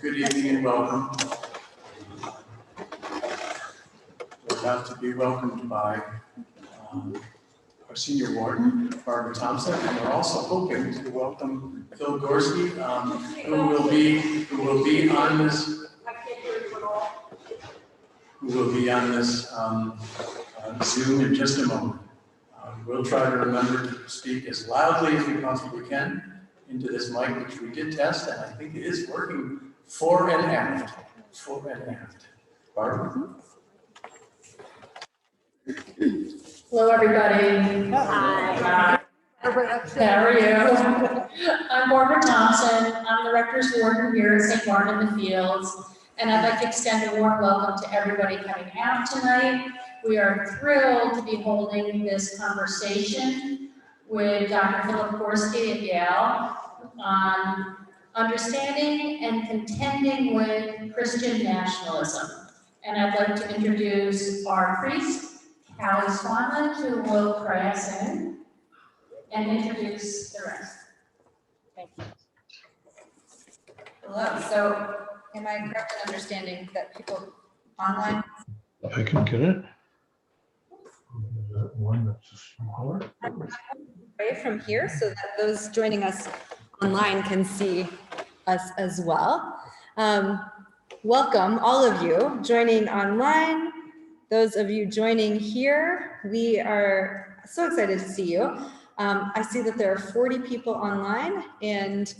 Good evening and welcome. We're about to be welcomed by our senior warden, Barbara Thompson, and we're also hoping to welcome Phil Gorski, who will be on this Zoom in just a moment. We'll try to remember to speak as loudly as we possibly can into this mic, which we did test, and I think it is working fore and aft. Fore and aft. Barbara? Hello, everybody. Hi. How are you? I'm Barbara Thompson. I'm the rector's warden here at St. Martin in the Fields, and I'd like to extend a warm welcome to everybody coming out tonight. We are thrilled to be holding this conversation with Dr. Philip Gorski at Yale on understanding and contending with Christian nationalism. And I'd like to introduce our priest, Callie Swanland, who will pray us in and introduce the rest. Thank you. Hello. So, am I correct in understanding that people online? I can get it. One that's smaller. Pray from here so that those joining us online can see us as well. Welcome, all of you joining online. Those of you joining here, we are so excited to see you. I see that there are 40 people online and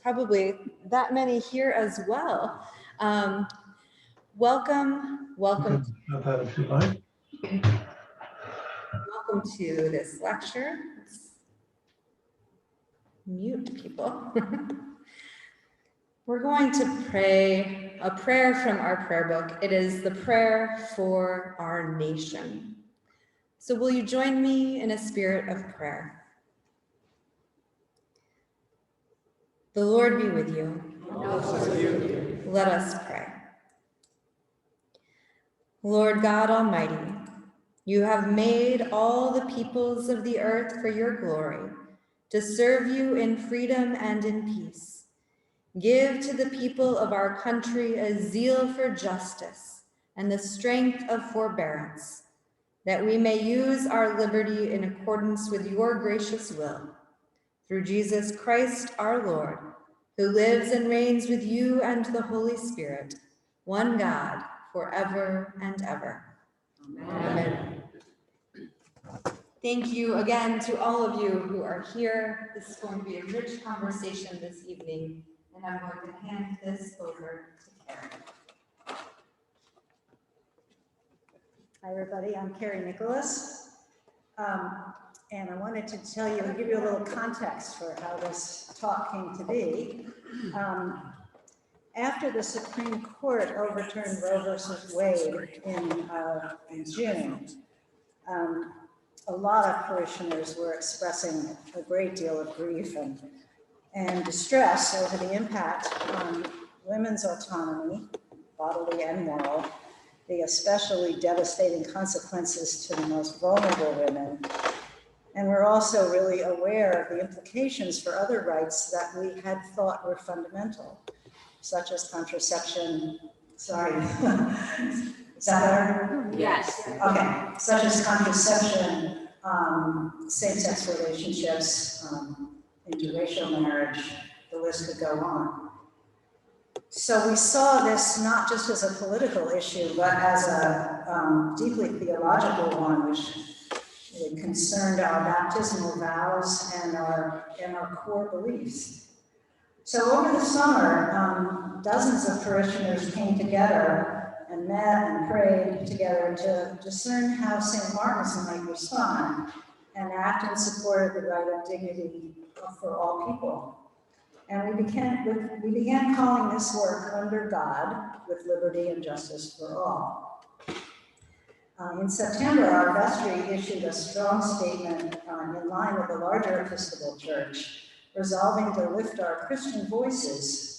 probably that many here as well. Welcome. Have that if you like. Welcome to this lecture. Let's mute people. We're going to pray a prayer from our prayer book. It is the prayer for our nation. So will you join me in a spirit of prayer? The Lord be with you. Let us pray. Lord God Almighty, you have made all the peoples of the earth for your glory, to serve you in freedom and in peace. Give to the people of our country a zeal for justice and the strength of forbearance, that we may use our liberty in accordance with your gracious will. Through Jesus Christ our Lord, who lives and reigns with you and the Holy Spirit, one God, forever and ever. Amen. Thank you again to all of you who are here. This is going to be a rich conversation this evening, and I'm going to hand this over to Karen. Hi, everybody. I'm Carrie Nicholas, and I wanted to tell you and give you a little context for how this talk came to be. After the Supreme Court overturned Roe versus Wade in June, a lot of parishioners were expressing a great deal of grief and distress over the impact on women's autonomy, bodily and moral, the especially devastating consequences to the most vulnerable women. And we're also really aware of the implications for other rights that we had thought were fundamental, such as contraception. Sorry, is that better? Yes. Okay, such as contraception, same-sex relationships, interracial marriage, the list could go on. So we saw this not just as a political issue, but as a deeply theological one, which really concerned our baptismal vows and our core beliefs. So over the summer, dozens of parishioners came together and met and prayed together to discern how St. Martin's might respond and act in support of the right of dignity for all people. And we began calling this work Under God, with Liberty and Justice for All. In September, our vestry issued a strong statement in line with the larger Episcopal Church, resolving to lift our Christian voices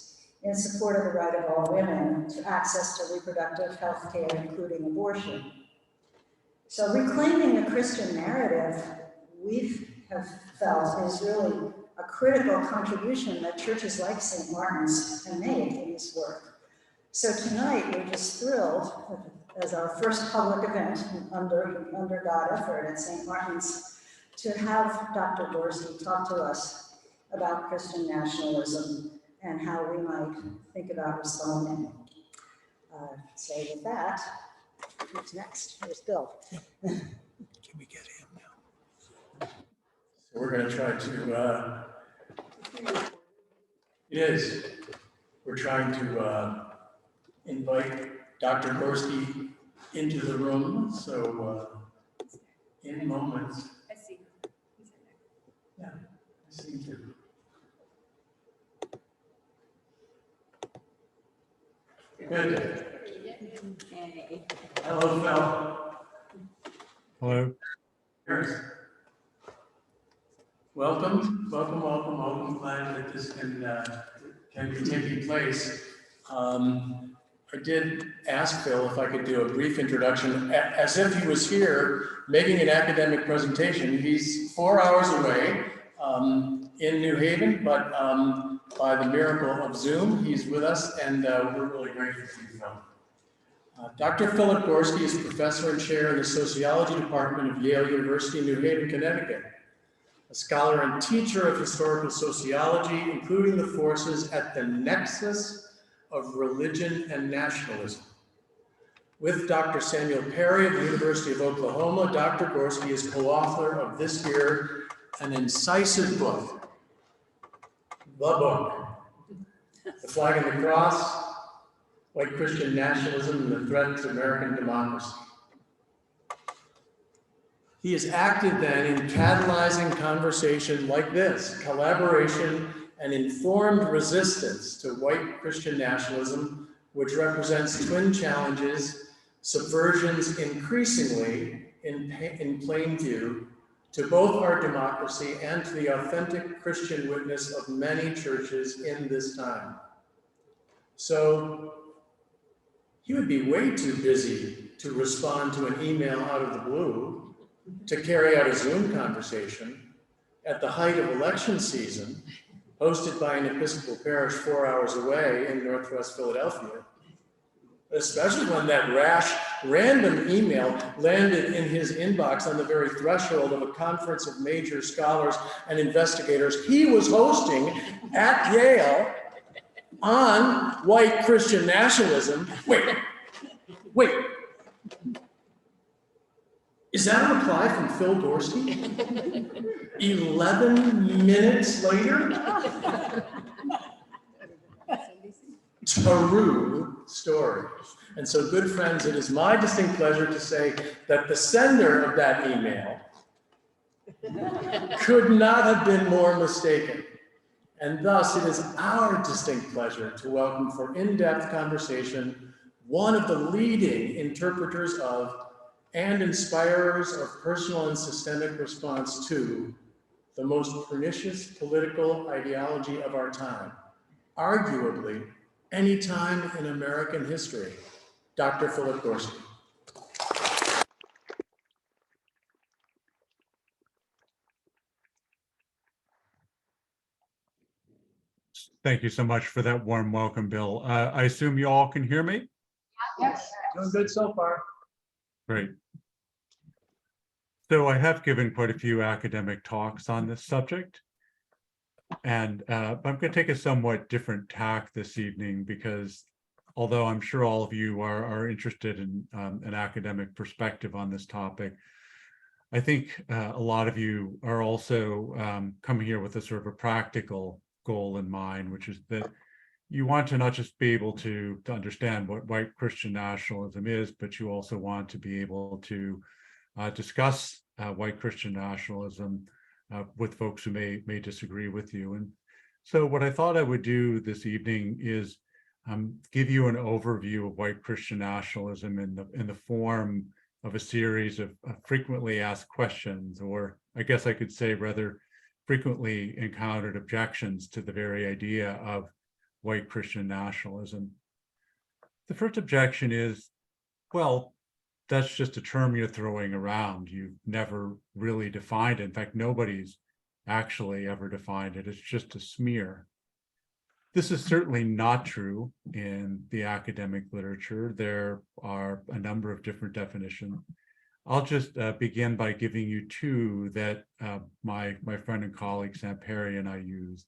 in support of the right of all women to access to reproductive health care, including abortion. So reclaiming the Christian narrative, we've have felt is really a critical contribution that churches like St. Martin's have made in this work. So tonight, we're just thrilled, as our first public event under God effort at St. Martin's, to have Dr. Gorski talk to us about Christian nationalism and how we might think about responding. So with that, who's next? Here's Bill. Can we get him now? So we're going to try to, it is, we're trying to invite Dr. Gorski into the room. So in moments. I see. Yeah, I see you too. Good. Hello, Phil. Hello. Cheers. Welcome, welcome, welcome, welcome. Glad that this can be taking place. I did ask Phil if I could do a brief introduction, as if he was here making an academic presentation. He's 4 hours away in New Haven, but by the miracle of Zoom, he's with us, and we're really grateful for you, Phil. Dr. Philip Gorski is professor and chair in the sociology department of Yale University, New Haven, Connecticut. A scholar and teacher of historical sociology, including the forces at the nexus of religion and nationalism. With Dr. Samuel Perry of the University of Oklahoma, Dr. Gorski is co-author of this year an incisive book, The Book, The Flag and the Cross, White Christian Nationalism and the Threat to American Democracy. He is active then in catalyzing conversation like this, collaboration and informed resistance to white Christian nationalism, which represents twin challenges, subversions increasingly in plain view to both our democracy and to the authentic Christian witness of many churches in this time. So he would be way too busy to respond to an email out of the blue, to carry out a Zoom conversation at the height of election season, hosted by an Episcopal parish 4 hours away in Northwest Philadelphia, especially when that rash, random email landed in his inbox on the very threshold of a conference of major scholars and investigators he was hosting at Yale on white Christian nationalism. Wait. Is that a reply from Phil Gorski? 11 minutes later? True story. And so, good friends, it is my distinct pleasure to say that the sender of that email could not have been more mistaken. And thus, it is our distinct pleasure to welcome for in-depth conversation one of the leading interpreters of and inspirers of personal and systemic response to the most pernicious political ideology of our time, arguably any time in American history, Dr. Philip Gorski. Thank you so much for that warm welcome, Bill. I assume you all can hear me? Yes. Doing good so far. Great. So I have given quite a few academic talks on this subject, and I'm going to take a somewhat different tack this evening because although I'm sure all of you are interested in an academic perspective on this topic, I think a lot of you are also coming here with a sort of a practical goal in mind, which is that you want to not just be able to understand what white Christian nationalism is, but you also want to be able to discuss white Christian nationalism with folks who may disagree with you. And so what I thought I would do this evening is give you an overview of white Christian nationalism in the form of a series of frequently asked questions, or I guess I could say rather frequently encountered objections to the very idea of white Christian nationalism. The first objection is, well, that's just a term you're throwing around. You've never really defined it. In fact, nobody's actually ever defined it. It's just a smear. This is certainly not true in the academic literature. There are a number of different definitions. I'll just begin by giving you two that my friend and colleague Sam Perry and I use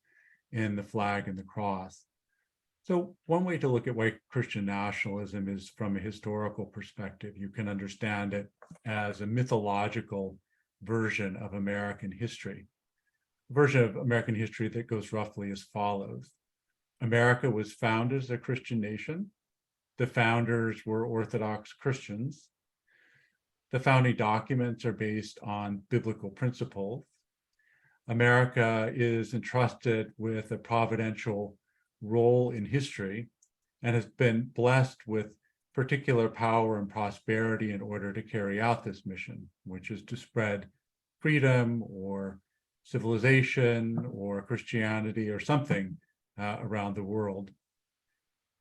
in The Flag and the Cross. So one way to look at white Christian nationalism is from a historical perspective. You can understand it as a mythological version of American history, a version of American history that goes roughly as follows. America was founded as a Christian nation. The founders were Orthodox Christians. The founding documents are based on biblical principles. America is entrusted with a providential role in history and has been blessed with particular power and prosperity in order to carry out this mission, which is to spread freedom or civilization or Christianity or something around the world.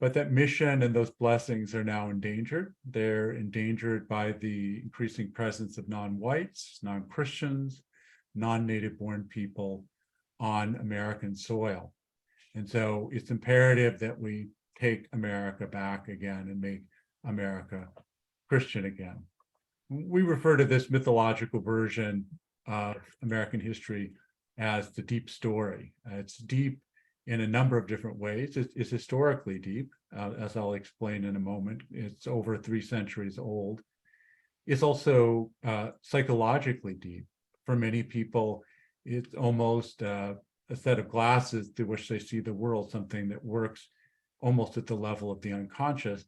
But that mission and those blessings are now endangered. They're endangered by the increasing presence of non-whites, non-Christians, non-native born people on American soil. And so it's imperative that we take America back again and make America Christian again. We refer to this mythological version of American history as the deep story. It's deep in a number of different ways. It's historically deep, as I'll explain in a moment. It's over 3 centuries old. It's also psychologically deep. For many people, it's almost a set of glasses through which they see the world, something that works almost at the level of the unconscious.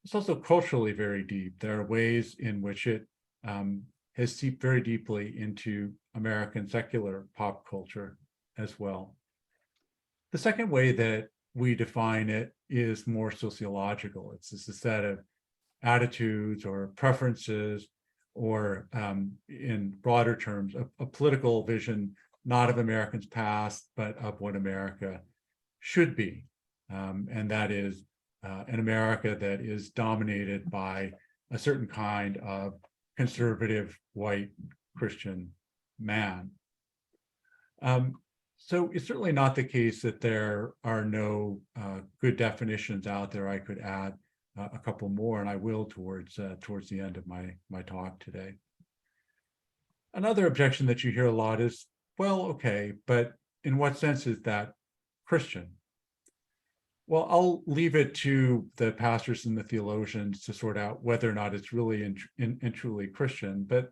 It's also culturally very deep. There are ways in which it has seeped very deeply into American secular pop culture as well. The second way that we define it is more sociological. It's just a set of attitudes or preferences, or in broader terms, a political vision, not of Americans past, but of what America should be. And that is an America that is dominated by a certain kind of conservative white Christian man. So it's certainly not the case that there are no good definitions out there. I could add a couple more, and I will towards the end of my talk today. Another objection that you hear a lot is, well, okay, but in what sense is that Christian? Well, I'll leave it to the pastors and the theologians to sort out whether or not it's really and truly Christian. But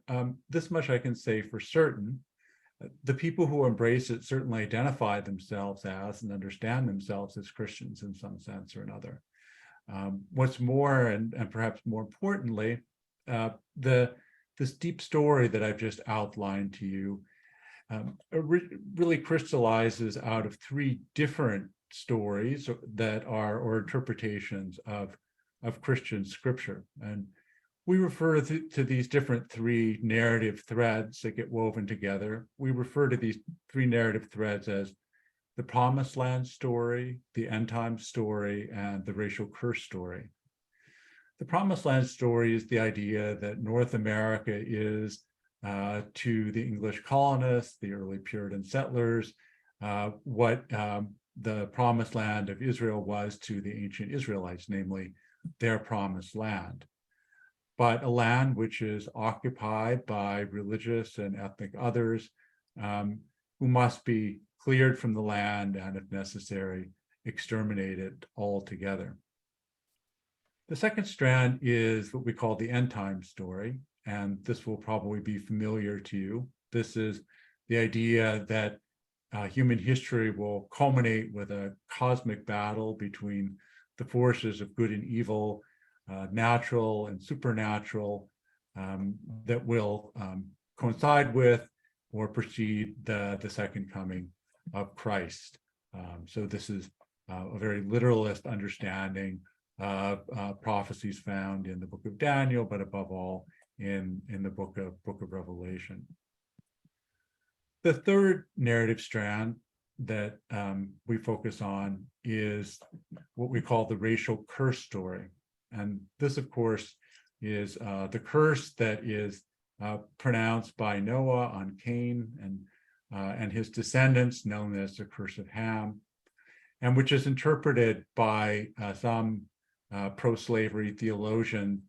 this much I can say for certain. The people who embrace it certainly identify themselves as and understand themselves as Christians in some sense or another. What's more, and perhaps more importantly, this deep story that I've just outlined to you really crystallizes out of 3 different stories that are, or interpretations of Christian scripture. And we refer to these different 3 narrative threads that get woven together. We refer to these 3 narrative threads as the Promised Land story, the End Time story, and the racial curse story. The Promised Land story is the idea that North America is to the English colonists, the early Puritan settlers, what the Promised Land of Israel was to the ancient Israelites, namely their Promised Land. But a land which is occupied by religious and ethnic others who must be cleared from the land and, if necessary, exterminated altogether. The second strand is what we call the end time story, and this will probably be familiar to you. This is the idea that human history will culminate with a cosmic battle between the forces of good and evil, natural and supernatural, that will coincide with or precede the second coming of Christ. So this is a very literalist understanding of prophecies found in the book of Daniel, but above all in the book of Revelation. The third narrative strand that we focus on is what we call the racial curse story. And this, of course, is the curse that is pronounced by Noah on Cain and and his descendants, known as the Curse of Ham, and which is interpreted by some pro-slavery theologians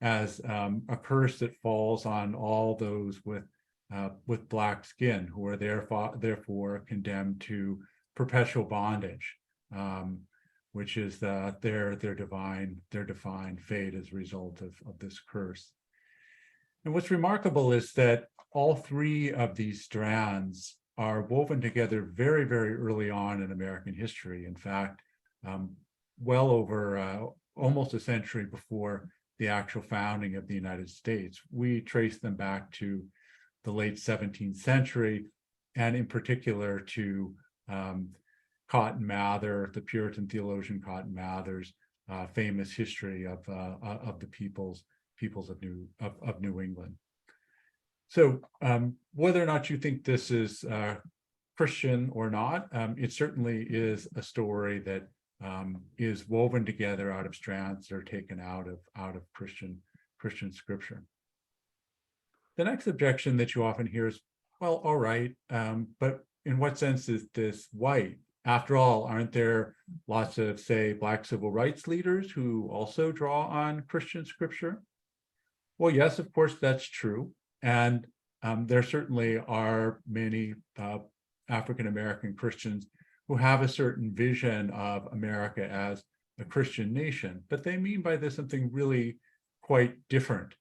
as a curse that falls on all those with black skin, who are therefore condemned to perpetual bondage, which is their defined fate as a result of this curse. And what's remarkable is that all three of these strands are woven together very, very early on in American history. In fact, well over almost a century before the actual founding of the United States. We trace them back to the late 17th century, and in particular to Cotton Mather, the Puritan theologian Cotton Mather's famous history of the peoples of New England. So whether or not you think this is Christian or not, it certainly is a story that is woven together out of strands that are taken out of Christian scripture. The next objection that you often hear is, well, all right, but in what sense is this white? After all, aren't there lots of, say, Black civil rights leaders who also draw on Christian scripture? Well, yes, of course, that's true. And there certainly are many African-American Christians who have a certain vision of America as a Christian nation, but they mean by this something really quite different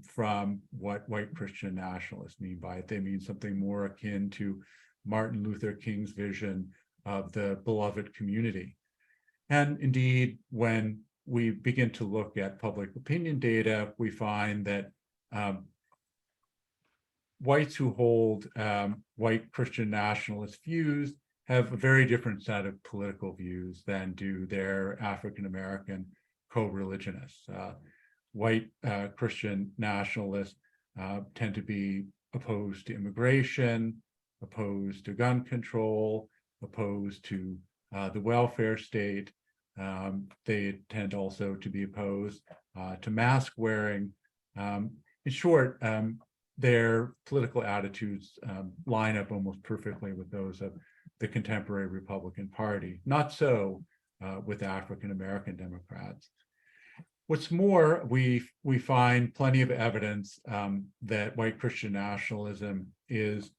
from what white Christian nationalists mean by it. They mean something more akin to Martin Luther King's vision of the beloved community. And indeed, when we begin to look at public opinion data, we find that whites who hold white Christian nationalist views have a very different set of political views than do their African-American co-religionists. White Christian nationalists tend to be opposed to immigration, opposed to gun control, opposed to the welfare state. They tend also to be opposed to mask wearing. In short, their political attitudes line up almost perfectly with those of the contemporary Republican Party. Not so with African-American Democrats. What's more, we find plenty of evidence that white Christian nationalism is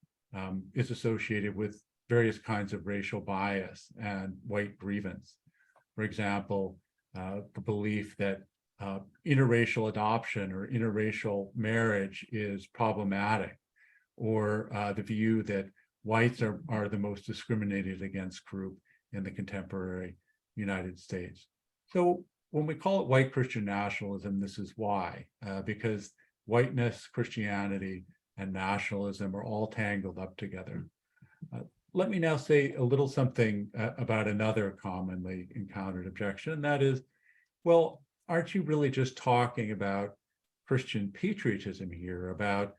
associated with various kinds of racial bias and white grievance. For example, the belief that interracial adoption or interracial marriage is problematic, or the view that whites are the most discriminated against group in the contemporary United States. So when we call it white Christian nationalism, this is why, because whiteness, Christianity, and nationalism are all tangled up together. Let me now say a little something about another commonly encountered objection, and that is, well, aren't you really just talking about Christian patriotism here, about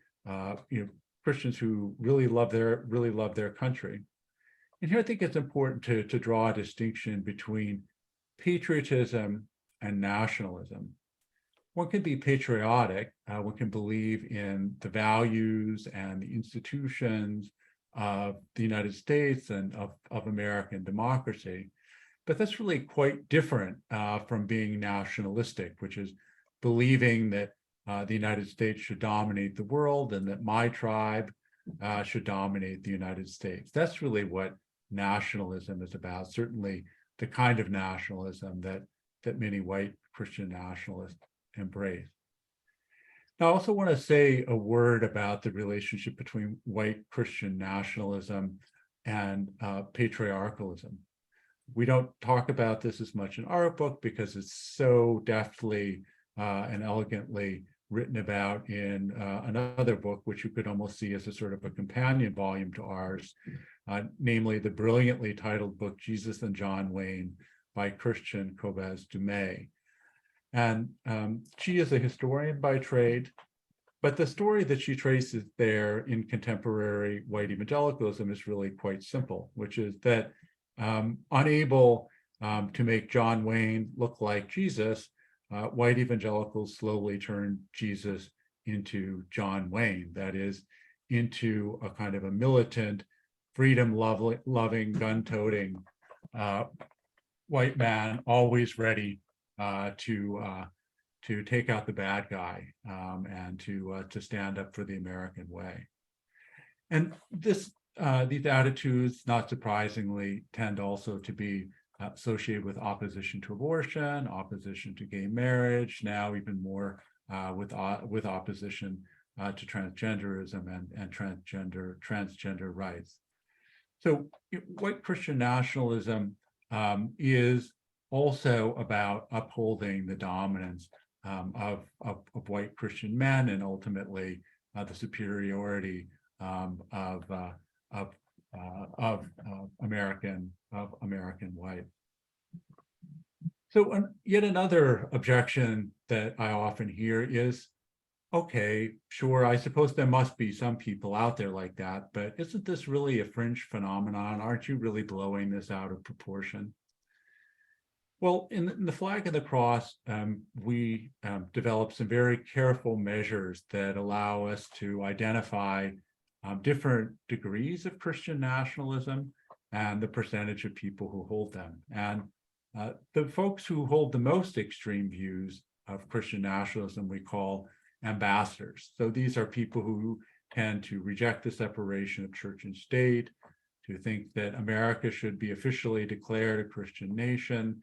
Christians who really love their country? And here I think it's important to draw a distinction between patriotism and nationalism. One can be patriotic, one can believe in the values and the institutions of the United States and of American democracy, but that's really quite different from being nationalistic, which is believing that the United States should dominate the world and that my tribe should dominate the United States. That's really what nationalism is about, certainly the kind of nationalism that many white Christian nationalists embrace. Now, I also want to say a word about the relationship between white Christian nationalism and patriarchalism. We don't talk about this as much in our book because it's so deftly and elegantly written about in another book, which you could almost see as a sort of a companion volume to ours, namely the brilliantly titled book, Jesus and John Wayne by Christian Cobes-Dumais. And she is a historian by trade, but the story that she traces there in contemporary white evangelicalism is really quite simple, which is that unable to make John Wayne look like Jesus, white evangelicals slowly turned Jesus into John Wayne. That is, into a kind of a militant, freedom-loving, gun-toting white man, always ready to take out the bad guy and to stand up for the American way. And these attitudes, not surprisingly, tend also to be associated with opposition to abortion, opposition to gay marriage, now even more with opposition to transgenderism and transgender rights. So white Christian nationalism is also about upholding the dominance of white Christian men and ultimately the superiority of American white. So yet another objection that I often hear is, okay, sure, I suppose there must be some people out there like that, but isn't this really a fringe phenomenon? Aren't you really blowing this out of proportion? Well, in the Flag and the Cross, we developed some very careful measures that allow us to identify different degrees of Christian nationalism and the percentage of people who hold them. And the folks who hold the most extreme views of Christian nationalism we call ambassadors. So these are people who tend to reject the separation of church and state, to think that America should be officially declared a Christian nation,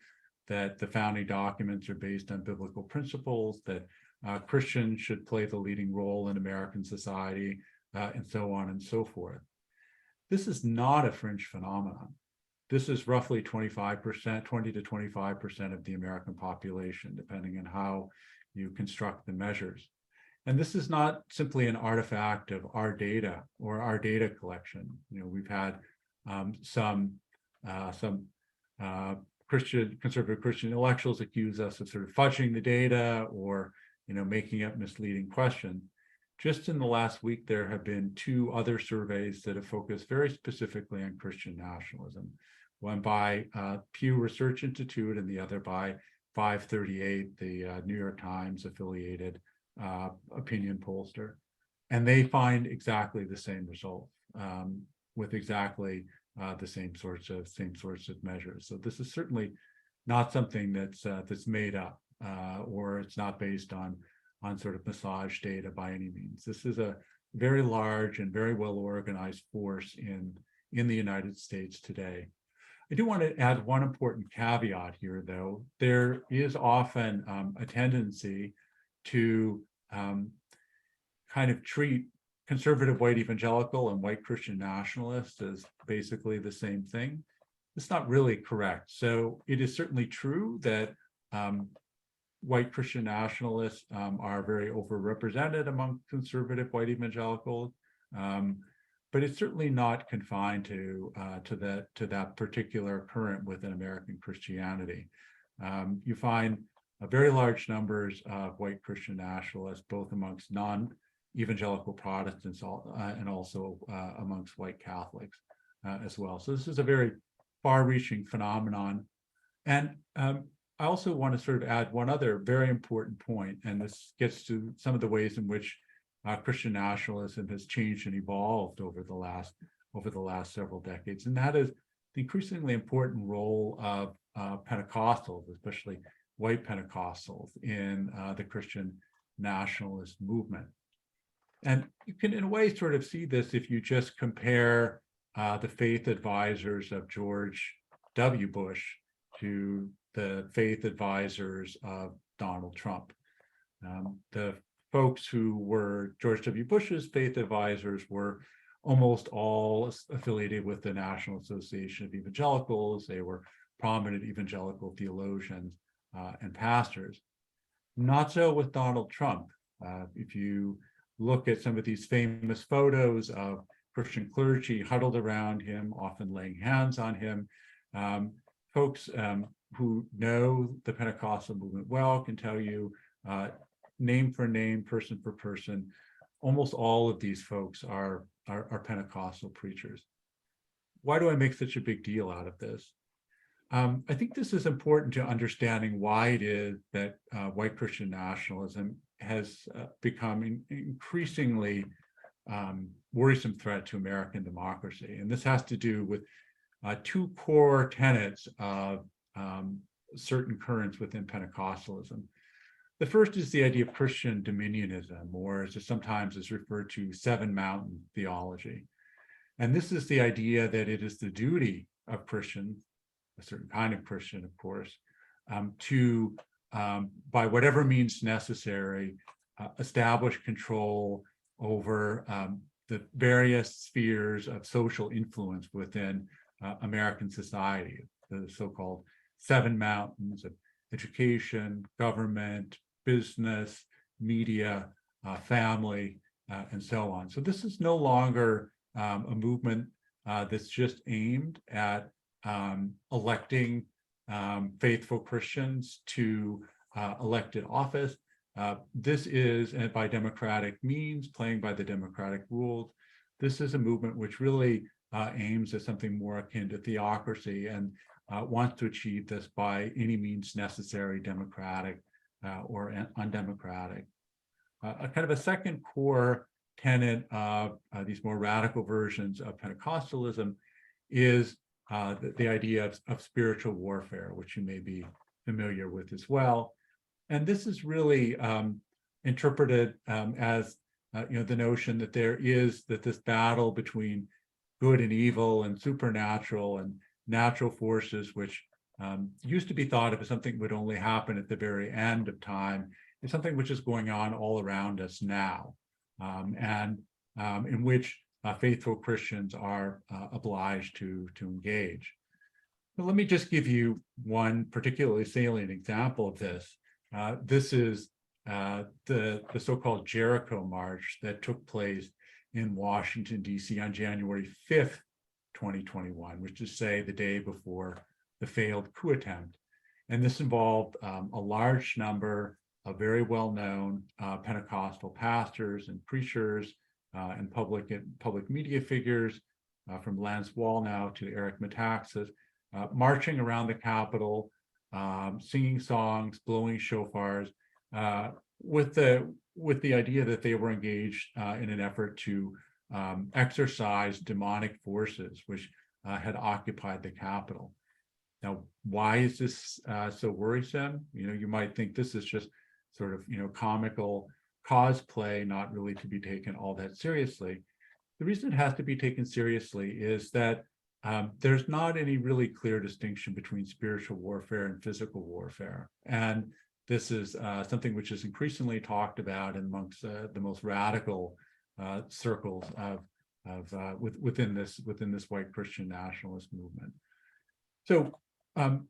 that the founding documents are based on biblical principles, that Christians should play the leading role in American society, and so on and so forth. This is not a fringe phenomenon. This is roughly 25%, 20 to 25% of the American population, depending on how you construct the measures. And this is not simply an artifact of our data or our data collection. You know, we've had some conservative Christian intellectuals accuse us of sort of fudging the data or, you know, making up misleading questions. Just in the last week, there have been 2 other surveys that have focused very specifically on Christian nationalism. One by Pew Research Institute and the other by 538, the New York Times affiliated opinion pollster. And they find exactly the same result with exactly the same sorts of measures. So this is certainly not something that's made up or it's not based on sort of massage data by any means. This is a very large and very well organized force in the United States today. I do want to add one important caveat here, though. There is often a tendency to kind of treat conservative white evangelical and white Christian nationalists as basically the same thing. It's not really correct. So it is certainly true that white Christian nationalists are very overrepresented among conservative white evangelicals, but it's certainly not confined to that particular current within American Christianity. You find very large numbers of white Christian nationalists, both amongst non-evangelical Protestants and also amongst white Catholics as well. So this is a very far-reaching phenomenon. And I also want to sort of add one other very important point, and this gets to some of the ways in which Christian nationalism has changed and evolved over the last several decades, and that is the increasingly important role of Pentecostals, especially white Pentecostals, in the Christian nationalist movement. And you can, in a way, sort of see this if you just compare the faith advisors of George W. Bush to the faith advisors of Donald Trump. The folks who were George W. Bush's faith advisors were almost all affiliated with the National Association of Evangelicals. They were prominent evangelical theologians and pastors. Not so with Donald Trump. If you look at some of these famous photos of Christian clergy huddled around him, often laying hands on him, folks who know the Pentecostal movement well can tell you name for name, person for person, almost all of these folks are Pentecostal preachers. Why do I make such a big deal out of this? I think this is important to understanding why it is that white Christian nationalism has become increasingly worrisome threat to American democracy. And this has to do with two core tenets of certain currents within Pentecostalism. The first is the idea of Christian dominionism, or as it sometimes is referred to, seven mountain theology. And this is the idea that it is the duty of Christians, a certain kind of Christian, of course, to, by whatever means necessary, establish control over the various spheres of social influence within American society, the so-called seven mountains of education, government, business, media, family, and so on. So this is no longer a movement that's just aimed at electing faithful Christians to elected office. This is, and by democratic means, playing by the democratic rules. This is a movement which really aims at something more akin to theocracy and wants to achieve this by any means necessary, democratic or undemocratic. A kind of a second core tenet of these more radical versions of Pentecostalism is the idea of spiritual warfare, which you may be familiar with as well. And this is really interpreted as the notion that this battle between good and evil and supernatural and natural forces, which used to be thought of as something that would only happen at the very end of time, is something which is going on all around us now, and in which faithful Christians are obliged to engage. But let me just give you one particularly salient example of this. This is the so-called Jericho March that took place in Washington, D.C. on January 5th, 2021, which is, say, the day before the failed coup attempt. And this involved a large number of very well-known Pentecostal pastors and preachers and public media figures, from Lance Wallnau to Eric Metaxas, marching around the Capitol, singing songs, blowing shofars, with the idea that they were engaged in an effort to exorcise demonic forces which had occupied the Capitol. Now, why is this so worrisome? You might think this is just sort of comical cosplay, not really to be taken all that seriously. The reason it has to be taken seriously is that there's not any really clear distinction between spiritual warfare and physical warfare. And this is something which is increasingly talked about amongst the most radical circles within this white Christian nationalist movement. So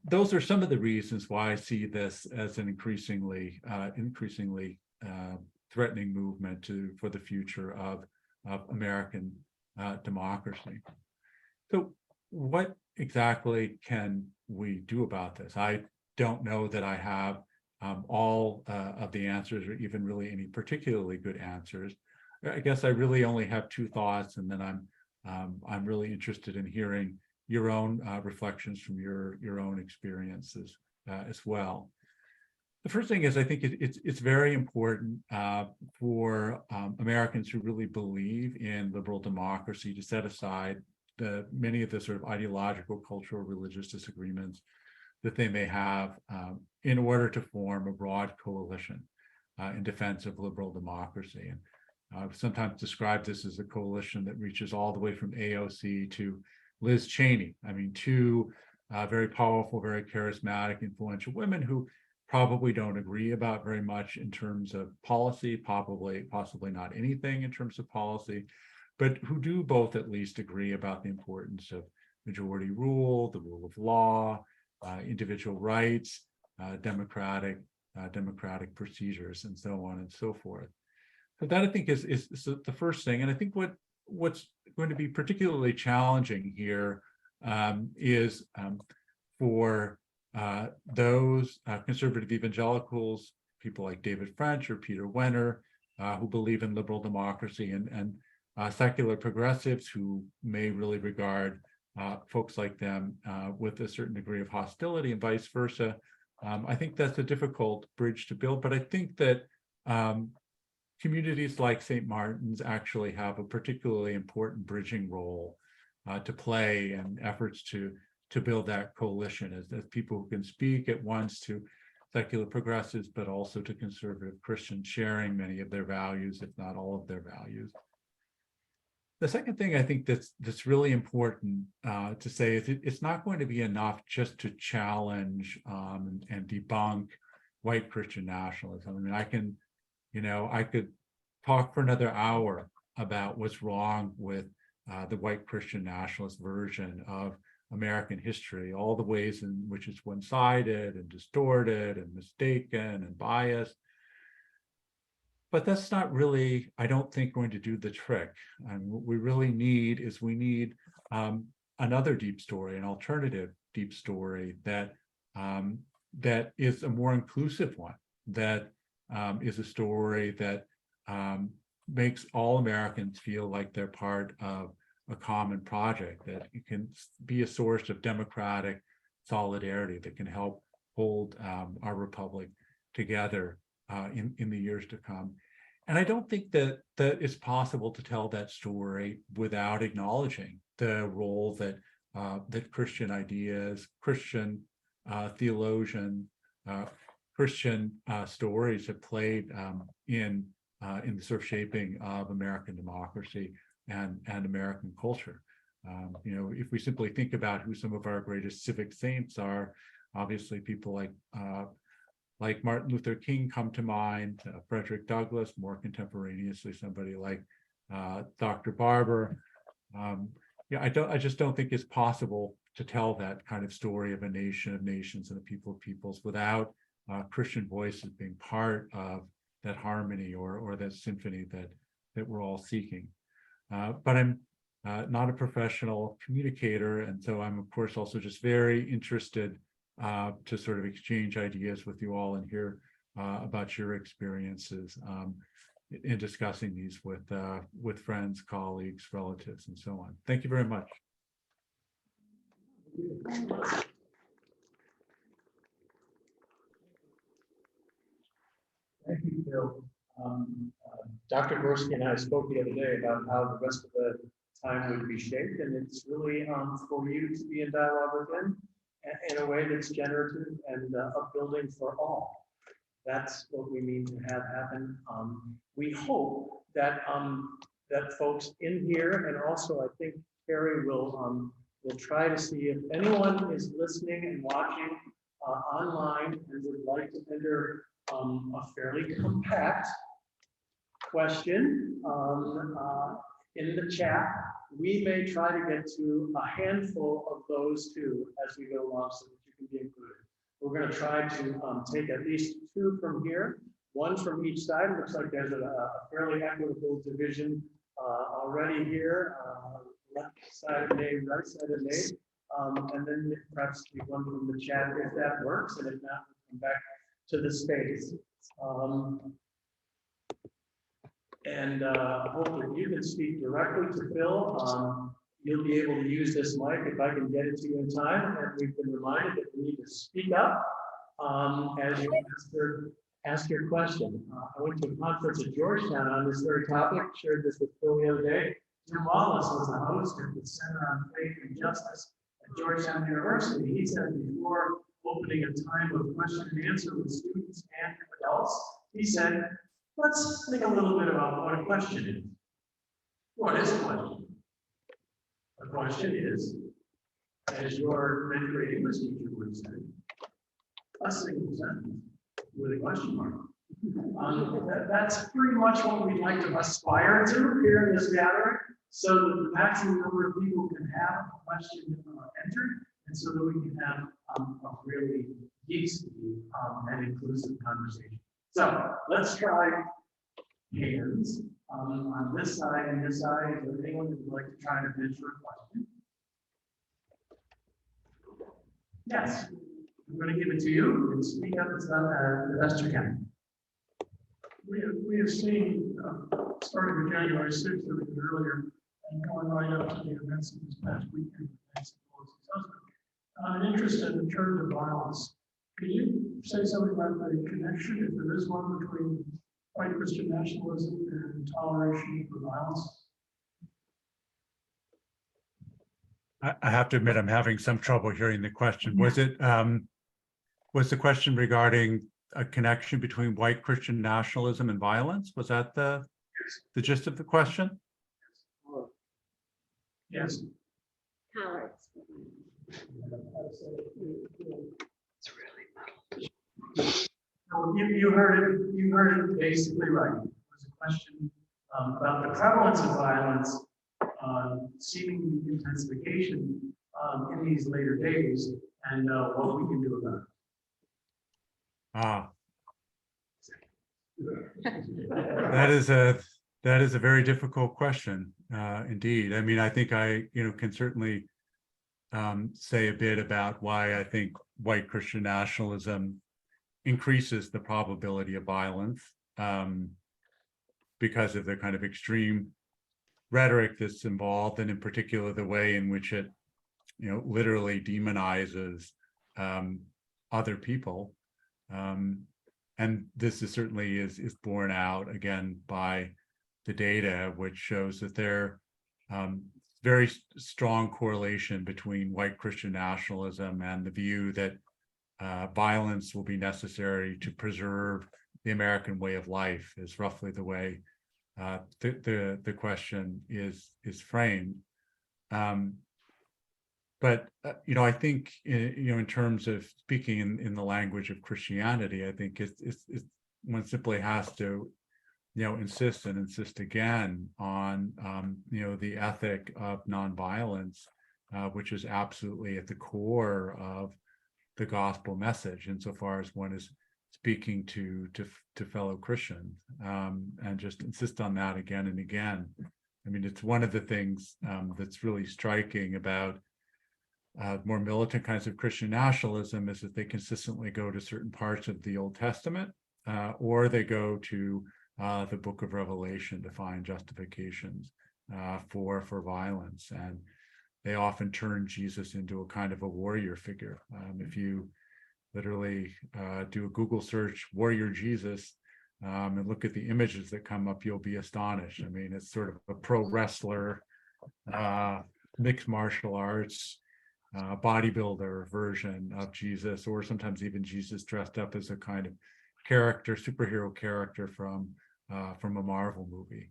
those are some of the reasons why I see this as an increasingly threatening movement for the future of American democracy. So what exactly can we do about this? I don't know that I have all of the answers, or even really any particularly good answers. I guess I really only have two thoughts, and then I'm really interested in hearing your own reflections from your own experiences as well. The first thing is, I think it's very important for Americans who really believe in liberal democracy to set aside many of the sort of ideological, cultural, religious disagreements that they may have in order to form a broad coalition in defense of liberal democracy. And I've sometimes described this as a coalition that reaches all the way from AOC to Liz Cheney. I mean, two very powerful, very charismatic, influential women who probably don't agree about very much in terms of policy, possibly not anything in terms of policy, but who do both at least agree about the importance of majority rule, the rule of law, individual rights, democratic procedures, and so on and so forth. So that, I think, is the first thing. And I think what's going to be particularly challenging here is for those conservative evangelicals, people like David French or Peter Wenner, who believe in liberal democracy, and secular progressives who may really regard folks like them with a certain degree of hostility, and vice versa. I think that's a difficult bridge to build, but I think that communities like St. Martin's actually have a particularly important bridging role to play in efforts to build that coalition as people who can speak at once to secular progressives, but also to conservative Christians sharing many of their values, if not all of their values. The second thing I think that's really important to say is it's not going to be enough just to challenge and debunk white Christian nationalism. I mean, I could talk for another hour about what's wrong with the white Christian nationalist version of American history, all the ways in which it's one-sided and distorted and mistaken and biased. But that's not really, I don't think, going to do the trick. And what we really need is another deep story, an alternative deep story that is a more inclusive one, that is a story that makes all Americans feel like they're part of a common project, that it can be a source of democratic solidarity that can help hold our republic together in the years to come. And I don't think that it's possible to tell that story without acknowledging the role that Christian ideas, Christian theologian, Christian stories have played in the sort of shaping of American democracy and American culture. If we simply think about who some of our greatest civic saints are, obviously people like Martin Luther King come to mind, Frederick Douglass, more contemporaneously, somebody like Dr. Barber. I just don't think it's possible to tell that kind of story of a nation of nations and a people of peoples without Christian voices being part of that harmony or that symphony that we're all seeking. But I'm not a professional communicator, and so I'm of course also just very interested to sort of exchange ideas with you all and hear about your experiences in discussing these with friends, colleagues, relatives, and so on. Thank you very much. Thank you, Bill. Dr. Gorski and I spoke the other day about how the rest of the time would be shaped, and it's really for you to be in dialogue with them in a way that's generative and upbuilding for all. That's what we need to have happen. We hope that that folks in here, and also I think Carrie will try to see if anyone is listening and watching online and would like to enter a fairly compact question in the chat. We may try to get to a handful of those too as we go along so that you can be included. We're going to try to take at least 2 from here, 1 from each side. It looks like there's a fairly equitable division already here, left side of Dave, right side of Dave, and then perhaps 1 from the chat if that works, and if not, we'll come back to the space. Hope that you can speak directly to Phil. You'll be able to use this mic if I can get it to you in time. And we've been reminded that we need to speak up as you ask your question. I went to a conference at Georgetown on this very topic, shared this with Phil the other day. Jim Wallace was the host at the Center on Faith and Justice at Georgetown University. He said before opening a time of question and answer with students and adults, he said, let's think a little bit about what a question is. What is a question? A question is, as your mentor English teacher would say, a single sentence with a question mark. That's pretty much what we'd like to aspire to here in this gathering, so that the maximum number of people can have a question entered, and so that we can have a really useful and inclusive conversation. So let's try hands on this side and this side. Is there anyone who would like to try to venture a question? Yes, I'm going to give it to you and speak up as the best you can. We have seen, starting with January 6th, a bit earlier, and going right up to the events of this past weekend, an interest in the church of violence. Can you say something about the connection, if there is one, between white Christian nationalism and toleration for violence? I have to admit, I'm having some trouble hearing the question. Was it, was the question regarding a connection between white Christian nationalism and violence? Was that the gist of the question? Yes. So you heard it basically right. It was a question about the prevalence of violence, seeming intensification in these later days, and what we can do about it. Ah. That is a very difficult question, indeed. I mean, I think I, can certainly say a bit about why I think white Christian nationalism increases the probability of violence because of the kind of extreme rhetoric that's involved, and in particular the way in which it, literally demonizes other people. And this is certainly is borne out again by the data, which shows that there very strong correlation between white Christian nationalism and the view that violence will be necessary to preserve the American way of life, is roughly the way the question is framed. But I think in terms of speaking in the language of Christianity, I think it's one simply has to insist again on the ethic of nonviolence, which is absolutely at the core of the gospel message, insofar as one is speaking to fellow Christians, and just insist on that again and again. I mean, it's one of the things that's really striking about more militant kinds of Christian nationalism is that they consistently go to certain parts of the Old Testament, or they go to the book of Revelation to find justifications for violence. And they often turn Jesus into a kind of a warrior figure. If you literally do a Google search, warrior Jesus, and look at the images that come up, you'll be astonished. I mean, it's sort of a pro wrestler, mixed martial arts, bodybuilder version of Jesus, or sometimes even Jesus dressed up as a kind of character, superhero character from a Marvel movie.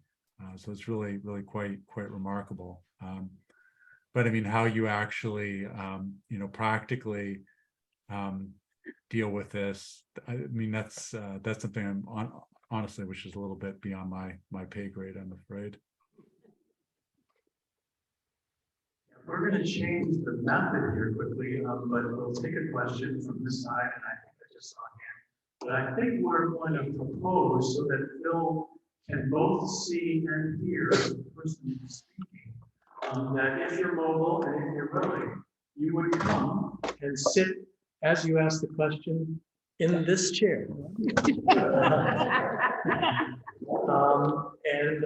So it's really quite remarkable. But I mean, how you actually practically deal with this, I mean, that's something I'm honestly, which is a little bit beyond my pay grade, I'm afraid. We're going to change the method here quickly, but we'll take a question from this side, and I think I just saw a hand. But I think we're going to propose so that Phil can both see and hear the person who's speaking, that if you're mobile and if you're willing, you would come and sit as you ask the question in this chair. And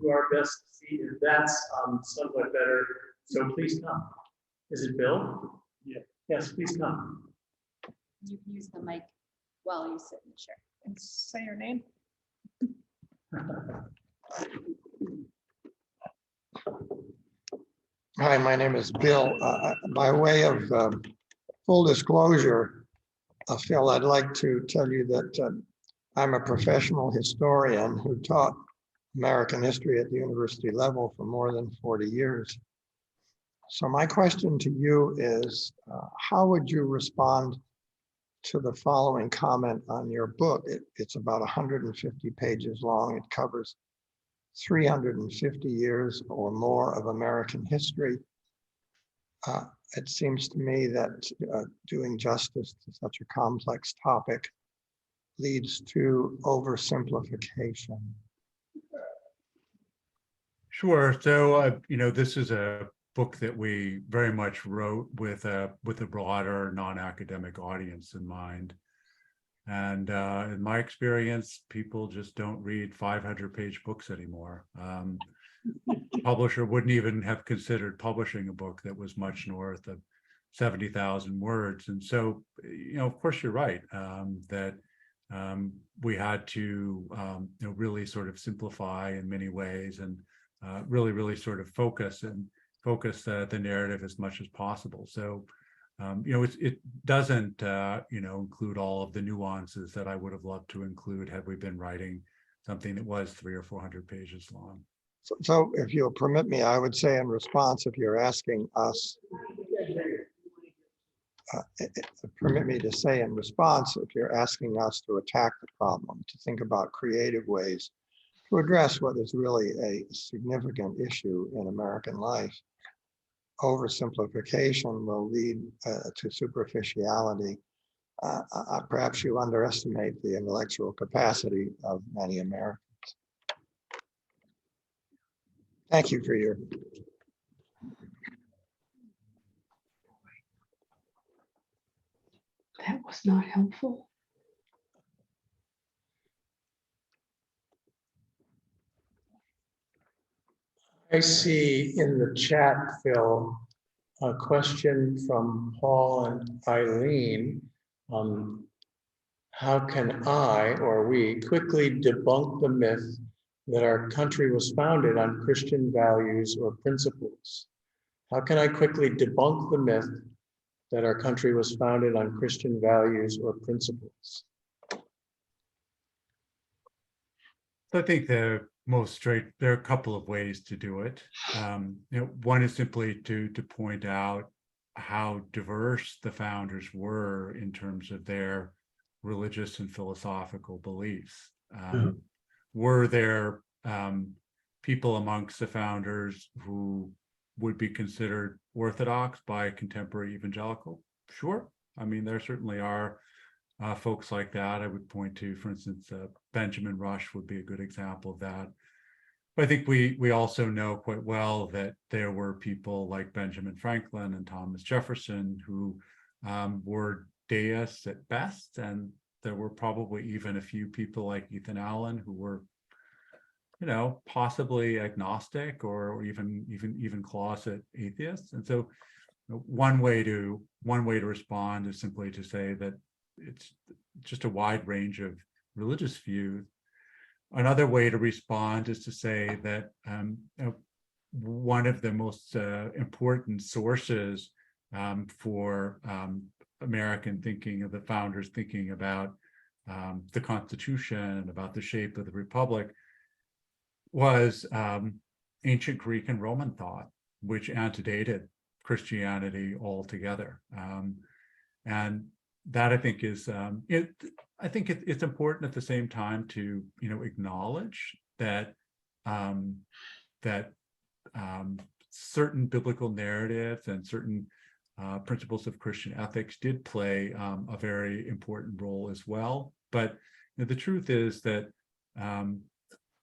do our best to see if that's somewhat better. So please come. Is it Bill? Yeah. Yes, please come. You can use the mic while you sit in the chair. And say your name. Hi, my name is Bill. By way of full disclosure, Phil, I'd like to tell you that I'm a professional historian who taught American history at the university level for more than 40 years. So my question to you is, how would you respond to the following comment on your book? It's about 150 pages long. It covers 350 years or more of American history. It seems to me that doing justice to such a complex topic leads to oversimplification. Sure. So, this is a book that we very much wrote with a broader non-academic audience in mind. And in my experience, people just don't read 500-page books anymore. Publisher wouldn't even have considered publishing a book that was much north of 70,000 words. And so, of course, you're right that we had to really sort of simplify in many ways and really sort of focus the narrative as much as possible. So it doesn't include all of the nuances that I would have loved to include had we been writing something that was 300 or 400 pages long. So if you'll permit me, I would say in response, if you're asking us, permit me to say in response, if you're asking us to attack the problem, to think about creative ways to address what is really a significant issue in American life, oversimplification will lead to superficiality. Perhaps you underestimate the intellectual capacity of many Americans. Thank you for your. That was not helpful. I see in the chat, Phil, a question from Paul and Eileen. How can I or we quickly debunk the myth that our country was founded on Christian values or principles? How can I quickly debunk the myth that our country was founded on Christian values or principles? So I think there are a couple of ways to do it. One is simply to point out how diverse the founders were in terms of their religious and philosophical beliefs. Were there people amongst the founders who would be considered orthodox by contemporary evangelical? Sure. I mean, there certainly are folks like that. I would point to, for instance, Benjamin Rush would be a good example of that. But I think we also know quite well that there were people like Benjamin Franklin and Thomas Jefferson who were deists at best, and there were probably even a few people like Ethan Allen who were, possibly agnostic or even closet atheists. And so, one way to respond is simply to say that it's just a wide range of religious views. Another way to respond is to say that one of the most important sources for American thinking, of the founders thinking about the Constitution and about the shape of the Republic, was ancient Greek and Roman thought, which antedated Christianity altogether. And that, I think, is I think it's important at the same time to acknowledge that certain biblical narratives and certain principles of Christian ethics did play a very important role as well. But the truth is that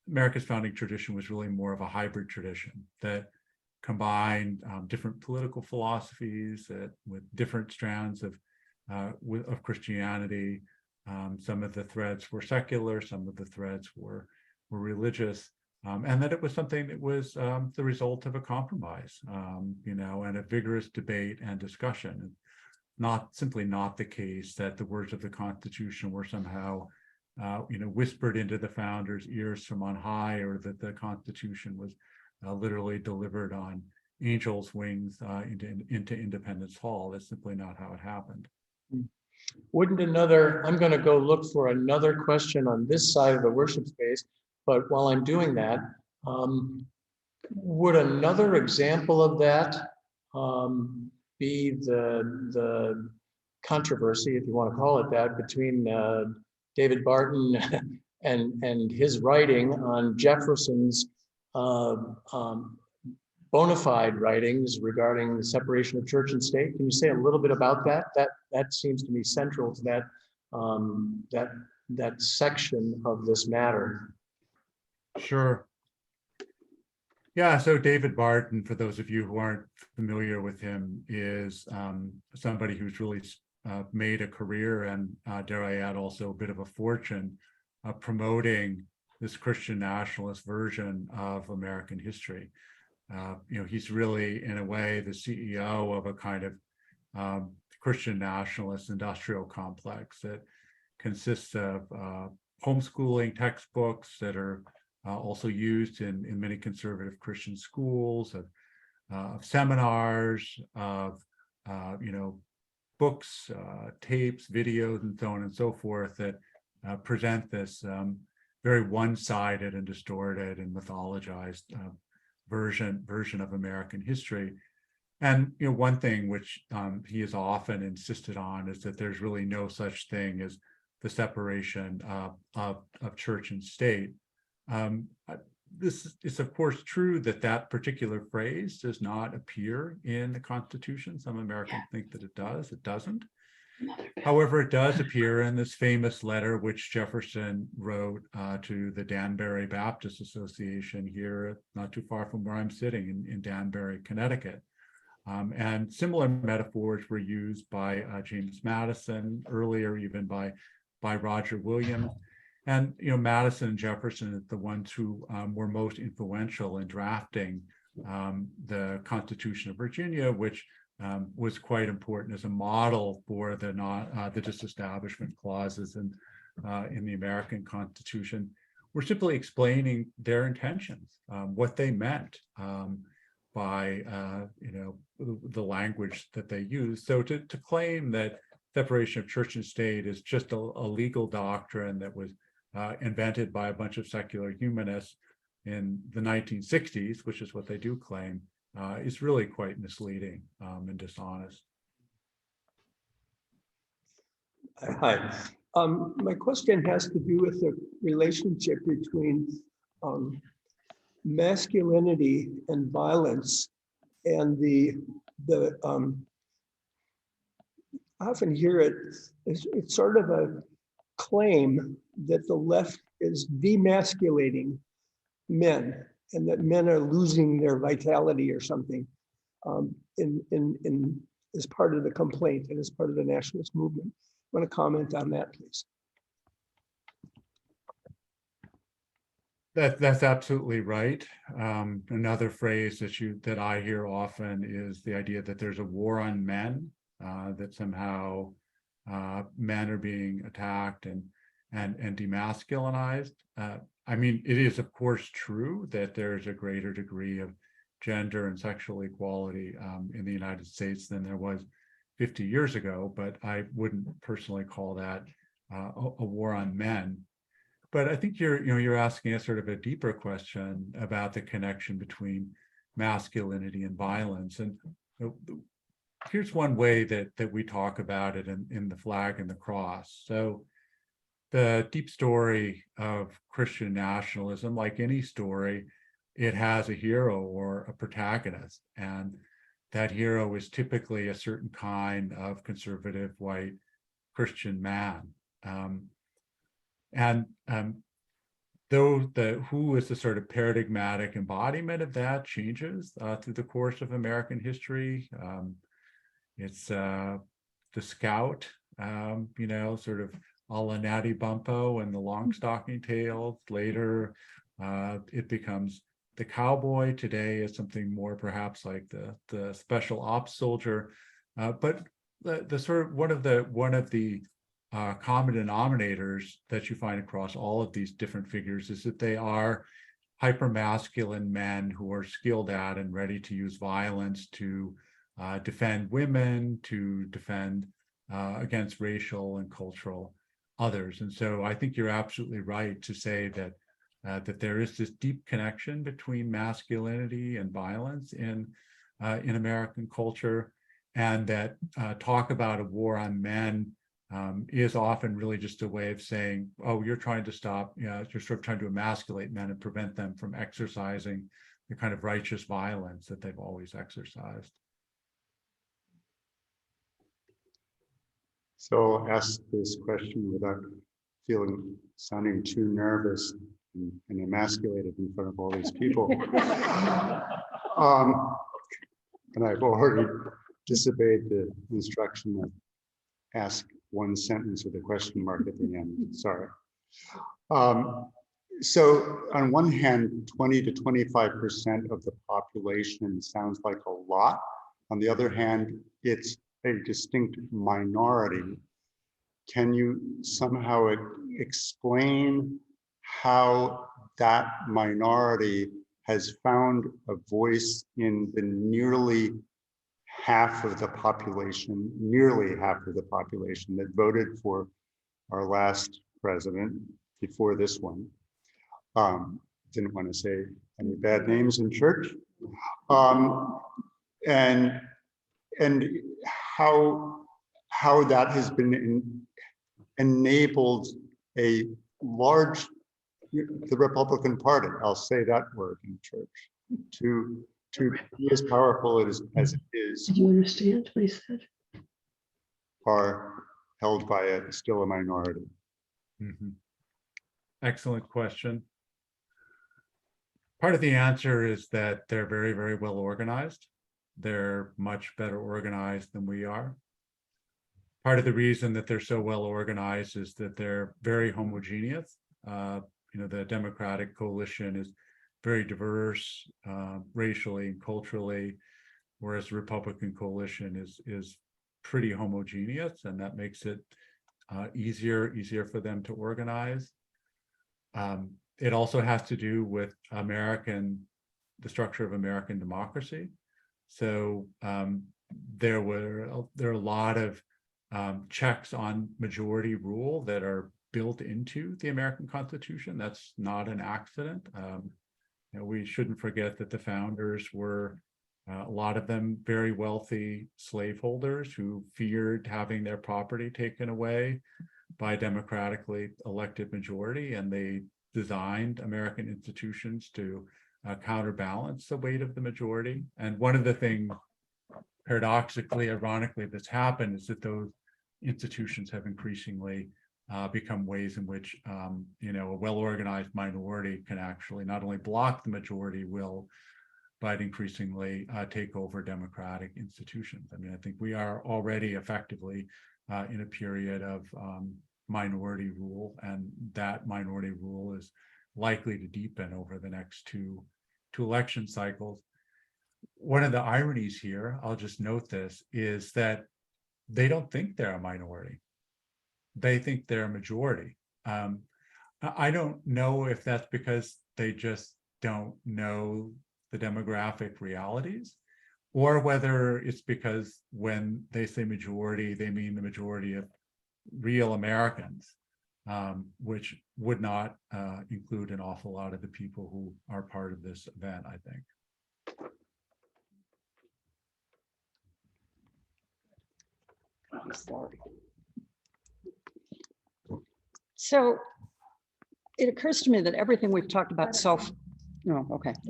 America's founding tradition was really more of a hybrid tradition that combined different political philosophies with different strands of Christianity. Some of the threads were secular, some of the threads were religious, and that it was something that was the result of a compromise, and a vigorous debate and discussion. Not the case that the words of the Constitution were somehow whispered into the founders' ears from on high, or that the Constitution was literally delivered on angels' wings into Independence Hall. That's simply not how it happened. I'm going to go look for another question on this side of the worship space, but while I'm doing that, would another example of that be the controversy, if you want to call it that, between David Barton and his writing on Jefferson's bona fide writings regarding the separation of church and state? Can you say a little bit about that? That seems to be central to that section of this matter. Sure. Yeah, so David Barton, for those of you who aren't familiar with him, is somebody who's really made a career and, dare I add, also a bit of a fortune promoting this Christian nationalist version of American history. He's really, in a way, the CEO of a kind of Christian nationalist industrial complex that consists of homeschooling textbooks that are also used in many conservative Christian schools, of seminars, of books, tapes, videos, and so on and so forth that present this very one-sided and distorted and mythologized version of American history. And one thing which he has often insisted on is that there's really no such thing as the separation of church and state. This is, of course, true that particular phrase does not appear in the Constitution. Some Americans think that it does. It doesn't. However, it does appear in this famous letter which Jefferson wrote to the Danbury Baptist Association here, not too far from where I'm sitting in Danbury, Connecticut. And similar metaphors were used by James Madison, earlier even by Roger Williams. And Madison and Jefferson are the ones who were most influential in drafting the Constitution of Virginia, which was quite important as a model for the disestablishment clauses in the American Constitution. We're simply explaining their intentions, what they meant by the language that they use. So to claim that separation of church and state is just a legal doctrine that was invented by a bunch of secular humanists in the 1960s, which is what they do claim, is really quite misleading and dishonest. Hi. My question has to do with the relationship between masculinity and violence, and I often hear it's sort of a claim that the left is demasculating men, and that men are losing their vitality or something as part of the complaint and as part of the nationalist movement. I want to comment on that, please. That's absolutely right. Another phrase that I hear often is the idea that there's a war on men, that somehow men are being attacked and demasculinized. I mean, it is of course true that there's a greater degree of gender and sexual equality in the United States than there was 50 years ago, but I wouldn't personally call that a war on men. But I think you're asking a sort of a deeper question about the connection between masculinity and violence. And here's one way that we talk about it in the Flag and the Cross. So the deep story of Christian nationalism, like any story, it has a hero or a protagonist. And that hero is typically a certain kind of conservative white Christian man. Though who is the sort of paradigmatic embodiment of that changes through the course of American history. It's the scout, sort of a la Natty Bumppo and the long stocking tails. Later, it becomes the cowboy. Today is something more perhaps like the special ops soldier. But the sort of one of the common denominators that you find across all of these different figures is that they are hypermasculine men who are skilled at and ready to use violence to defend women, to defend against racial and cultural others. And so I think you're absolutely right to say that that there is this deep connection between masculinity and violence in American culture, and that talk about a war on men is often really just a way of saying, oh, you're trying to stop, you're sort of trying to emasculate men and prevent them from exercising the kind of righteous violence that they've always exercised. So I'll ask this question without sounding too nervous and emasculated in front of all these people. And I've already disobeyed the instruction of ask one sentence with a question mark at the end. Sorry. So on one hand, 20 to 25% of the population sounds like a lot. On the other hand, it's a distinct minority. can you somehow explain how that minority has found a voice in the nearly half of the population, nearly half of the population that voted for our last president before this one? Didn't want to say any bad names in church. And how that has been enabled a large, the Republican Party, I'll say that word in church, to be as powerful as it is, Did you understand what he said? are held by still a minority. Mhm. Excellent question. Part of the answer is that they're very, very well organized. They're much better organized than we are. Part of the reason that they're so well organized is that they're very homogeneous. The Democratic coalition is very diverse racially and culturally, whereas the Republican coalition is pretty homogeneous, and that makes it easier for them to organize. It also has to do with the structure of American democracy. So there are a lot of checks on majority rule that are built into the American Constitution. That's not an accident. We shouldn't forget that the founders were, a lot of them, very wealthy slaveholders who feared having their property taken away by a democratically elected majority, and they designed American institutions to counterbalance the weight of the majority. And one of the things, paradoxically, ironically, that's happened is that those institutions have increasingly become ways in which a well-organized minority can actually not only block the majority will, but increasingly take over democratic institutions. I mean, I think we are already effectively in a period of minority rule, and that minority rule is likely to deepen over the next two election cycles. One of the ironies here, I'll just note this, is that they don't think they're a minority. They think they're a majority. I don't know if that's because they just don't know the demographic realities, or whether it's because when they say majority, they mean the majority of real Americans, which would not include an awful lot of the people who are part of this event, I think. Sorry. So it occurs to me that everything we've talked about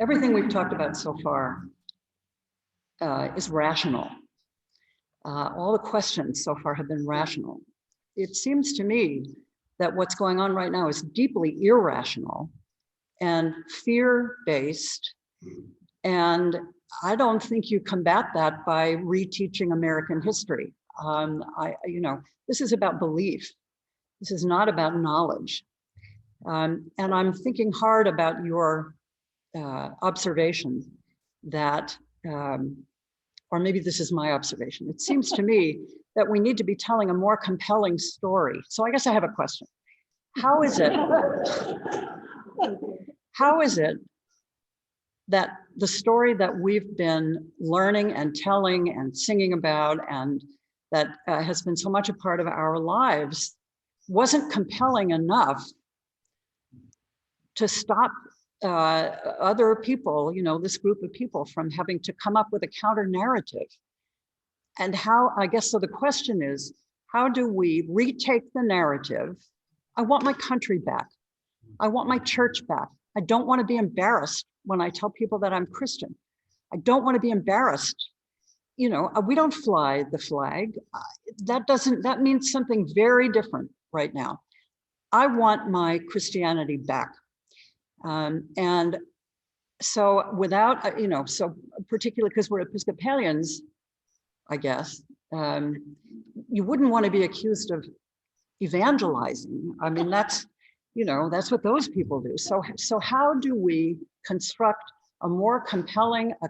everything we've talked about so far is rational. All the questions so far have been rational. It seems to me that what's going on right now is deeply irrational and fear-based, and I don't think you combat that by reteaching American history. This is about belief. This is not about knowledge. And I'm thinking hard about your observation that, or maybe this is my observation. It seems to me that we need to be telling a more compelling story. So I guess I have a question. How is it that the story that we've been learning and telling and singing about, and that has been so much a part of our lives, wasn't compelling enough to stop other people, this group of people, from having to come up with a counter narrative? And how, I guess, so the question is, how do we retake the narrative? I want my country back. I want my church back. I don't want to be embarrassed when I tell people that I'm Christian. I don't want to be embarrassed. We don't fly the flag. That means something very different right now. I want my Christianity back. And so without, so particularly because we're Episcopalians, I guess, you wouldn't want to be accused of evangelizing. I mean, that's what those people do. So how do we construct a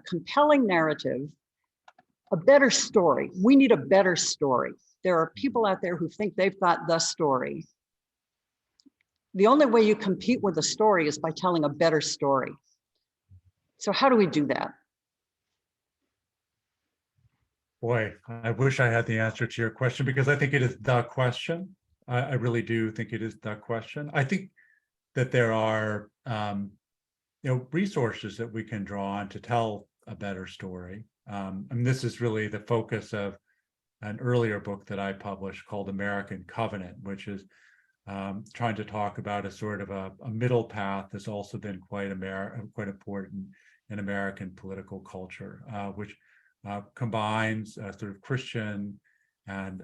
compelling narrative, a better story? We need a better story. There are people out there who think they've got the story. The only way you compete with a story is by telling a better story. So how do we do that? Boy, I wish I had the answer to your question, because I think it is the question. I really do think it is the question. I think that there are resources that we can draw on to tell a better story. And this is really the focus of an earlier book that I published called American Covenant, which is trying to talk about a sort of a middle path that's also been quite important in American political culture, which combines sort of Christian and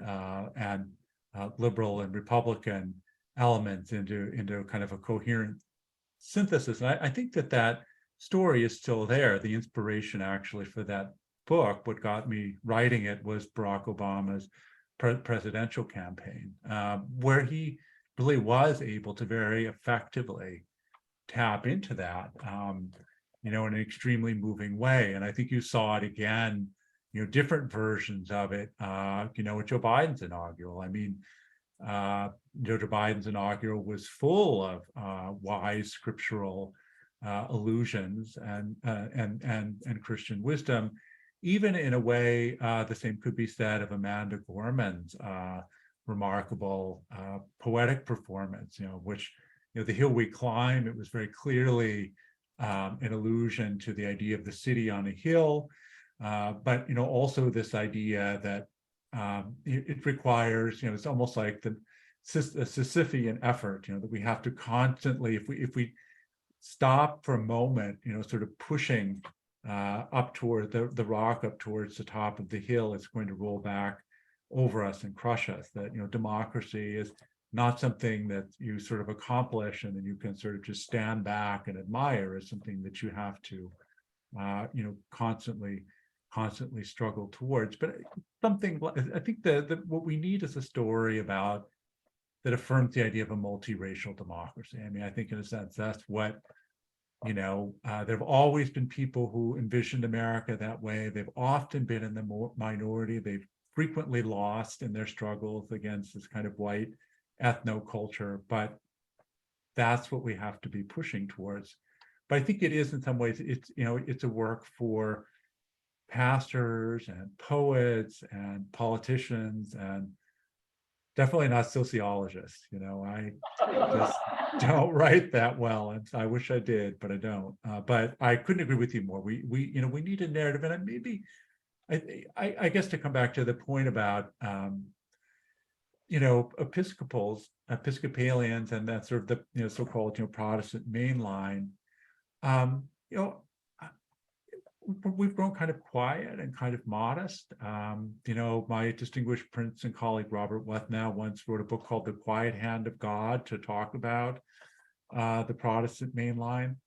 liberal and Republican elements into kind of a coherent synthesis. And I think that story is still there. The inspiration actually for that book, what got me writing it, was Barack Obama's presidential campaign, where he really was able to very effectively tap into that, in an extremely moving way. And I think you saw it again, different versions of it, with Joe Biden's inaugural. I mean, Joe Biden's inaugural was full of wise scriptural allusions and Christian wisdom. Even in a way, the same could be said of Amanda Gorman's remarkable poetic performance, which, The Hill We Climb, it was very clearly an allusion to the idea of the city on a hill, but, also this idea that it requires, it's almost like a Sisyphean effort, that we have to constantly, if we stop for a moment, sort of pushing up toward the rock, up towards the top of the hill, it's going to roll back over us and crush us. That, democracy is not something that you sort of accomplish and then you can sort of just stand back and admire. Is something that you have to, constantly struggle towards. But something, I think that what we need is a story about that affirms the idea of a multiracial democracy. I mean, I think in a sense that's what, there have always been people who envisioned America that way. They've often been in the minority. They've frequently lost in their struggles against this kind of white ethnoculture, but that's what we have to be pushing towards. But I think it is, in some ways, it's a work for pastors and poets and politicians, and definitely not sociologists. I just don't write that well, and I wish I did, but I don't. But I couldn't agree with you more. We need a narrative, and maybe I guess to come back to the point about Episcopalians and that sort of the so-called Protestant mainline. We've grown kind of quiet and kind of modest. My distinguished Princeton colleague, Robert Wethnow, once wrote a book called The Quiet Hand of God to talk about the Protestant mainline.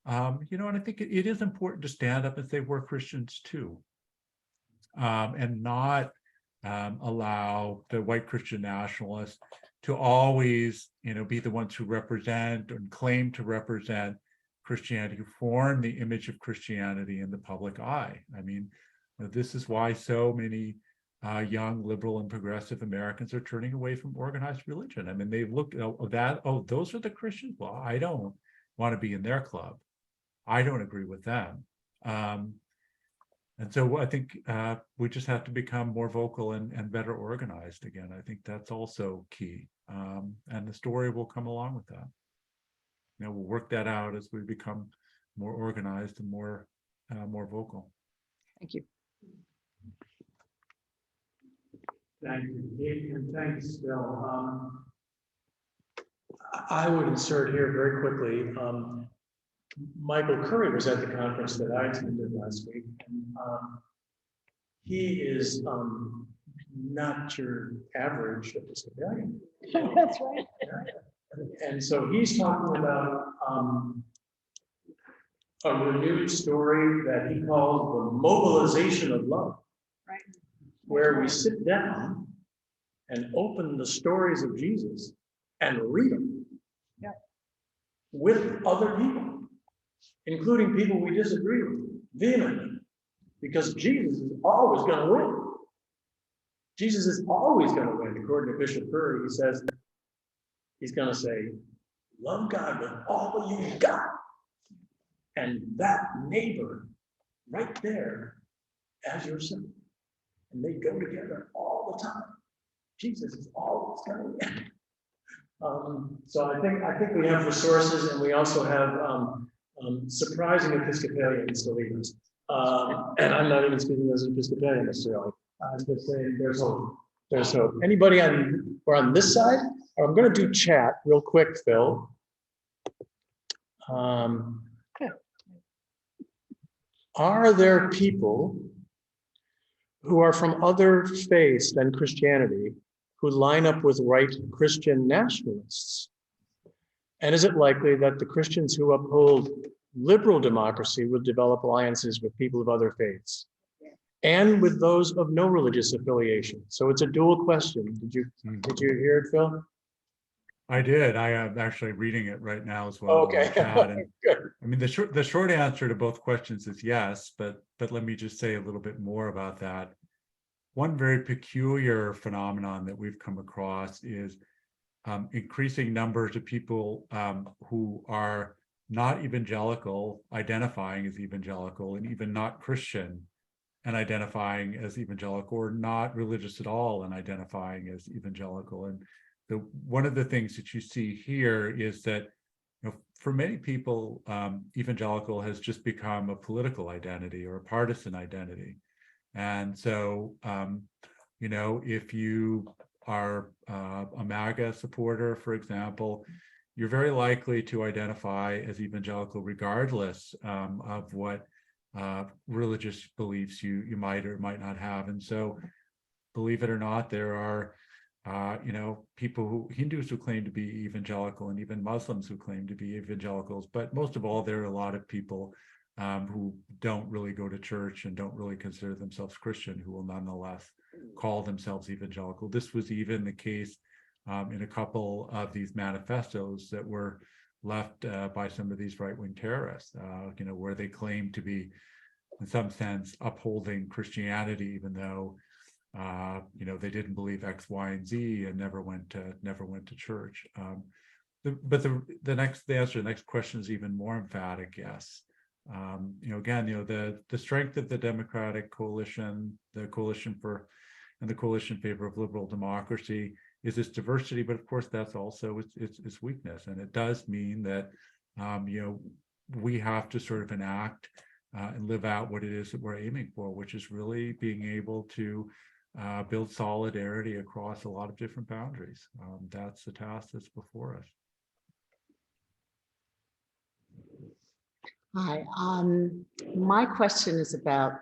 And I think it is important to stand up and say we're Christians too, and not allow the white Christian nationalists to always, be the ones who represent and claim to represent Christianity, who form the image of Christianity in the public eye. I mean, this is why so many young liberal and progressive Americans are turning away from organized religion. I mean, they look at those are the Christians. Well, I don't want to be in their club. I don't agree with them. And so I think we just have to become more vocal and better organized again. I think that's also key. And the story will come along with that. We'll work that out as we become more organized and more vocal. Thank you. Thank you, Kate, and thanks, Bill. I would insert here very quickly. Michael Curry was at the conference that I attended last week. And, he is not your average Episcopalian. That's right. And so he's talking about a renewed story that he calls the mobilization of love, Right. where we sit down and open the stories of Jesus and read them with other people, including people we disagree with vehemently, because Jesus is always going to win. Jesus is always going to win, according to Bishop Curry. He says, he's going to say, love God with all you've got. And that neighbor right there as yourself. And they go together all the time. Jesus is always going to win. So I think we have resources, and we also have surprising Episcopalians to lead us. And I'm not even speaking as an Episcopalian necessarily. I'm just saying there's hope. There's hope. Anybody on this side? I'm going to do chat real quick, Phil. Are there people who are from other faiths than Christianity who line up with right Christian nationalists? And is it likely that the Christians who uphold liberal democracy will develop alliances with people of other faiths and with those of no religious affiliation? So it's a dual question. Did you hear it, Phil? I did. I am actually reading it right now as well. Okay. Good. I mean, the short answer to both questions is yes, but let me just say a little bit more about that. One very peculiar phenomenon that we've come across is increasing numbers of people who are not evangelical, identifying as evangelical, and even not Christian and identifying as evangelical, or not religious at all and identifying as evangelical. And one of the things that you see here is that, for many people, evangelical has just become a political identity or a partisan identity. And so, if you are a MAGA supporter, for example, you're very likely to identify as evangelical regardless of what religious beliefs you might or might not have. And so, believe it or not, there are Hindus who claim to be evangelical, and even Muslims who claim to be evangelicals. But most of all, there are a lot of people who don't really go to church and don't really consider themselves Christian, who will nonetheless call themselves evangelical. This was even the case in a couple of these manifestos that were left by some of these right-wing terrorists, where they claim to be, in some sense, upholding Christianity, even though they didn't believe X, Y, and Z, and never went to church. But the answer to the next question is even more emphatic. Yes. Again, the strength of the Democratic coalition, the coalition for, and the coalition in favor of liberal democracy, is its diversity. But of course, that's also its weakness, and it does mean that we have to sort of enact and live out what it is that we're aiming for, which is really being able to build solidarity across a lot of different boundaries. That's the task that's before us. Hi, my question is about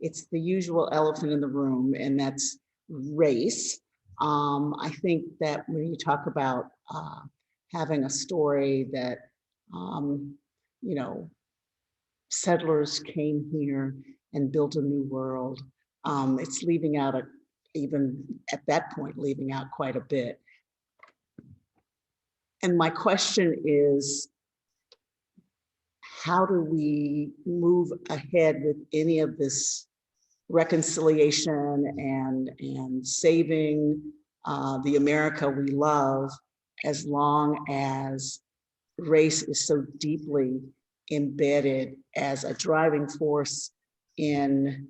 it's the usual elephant in the room, and that's race. I think that when you talk about having a story that, settlers came here and built a new world, it's leaving out, even at that point, leaving out quite a bit. And my question is, how do we move ahead with any of this reconciliation and saving the America we love, as long as race is so deeply embedded as a driving force in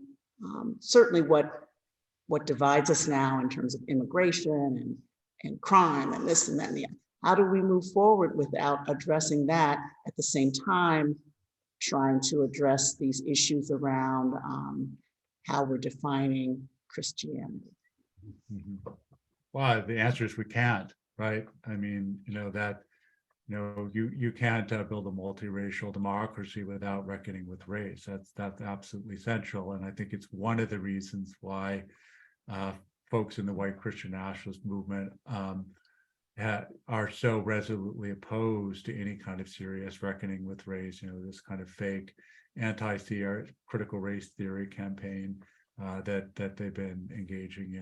certainly what divides us now in terms of immigration and crime and this and that and the other. How do we move forward without addressing that, at the same time trying to address these issues around how we're defining Christianity? Mm-hmm. Well, the answer is we can't, right? I mean, you can't build a multiracial democracy without reckoning with race. That's absolutely essential. And I think it's one of the reasons why folks in the white Christian nationalist movement are so resolutely opposed to any kind of serious reckoning with race, this kind of fake anti-critical race theory campaign that they've been engaging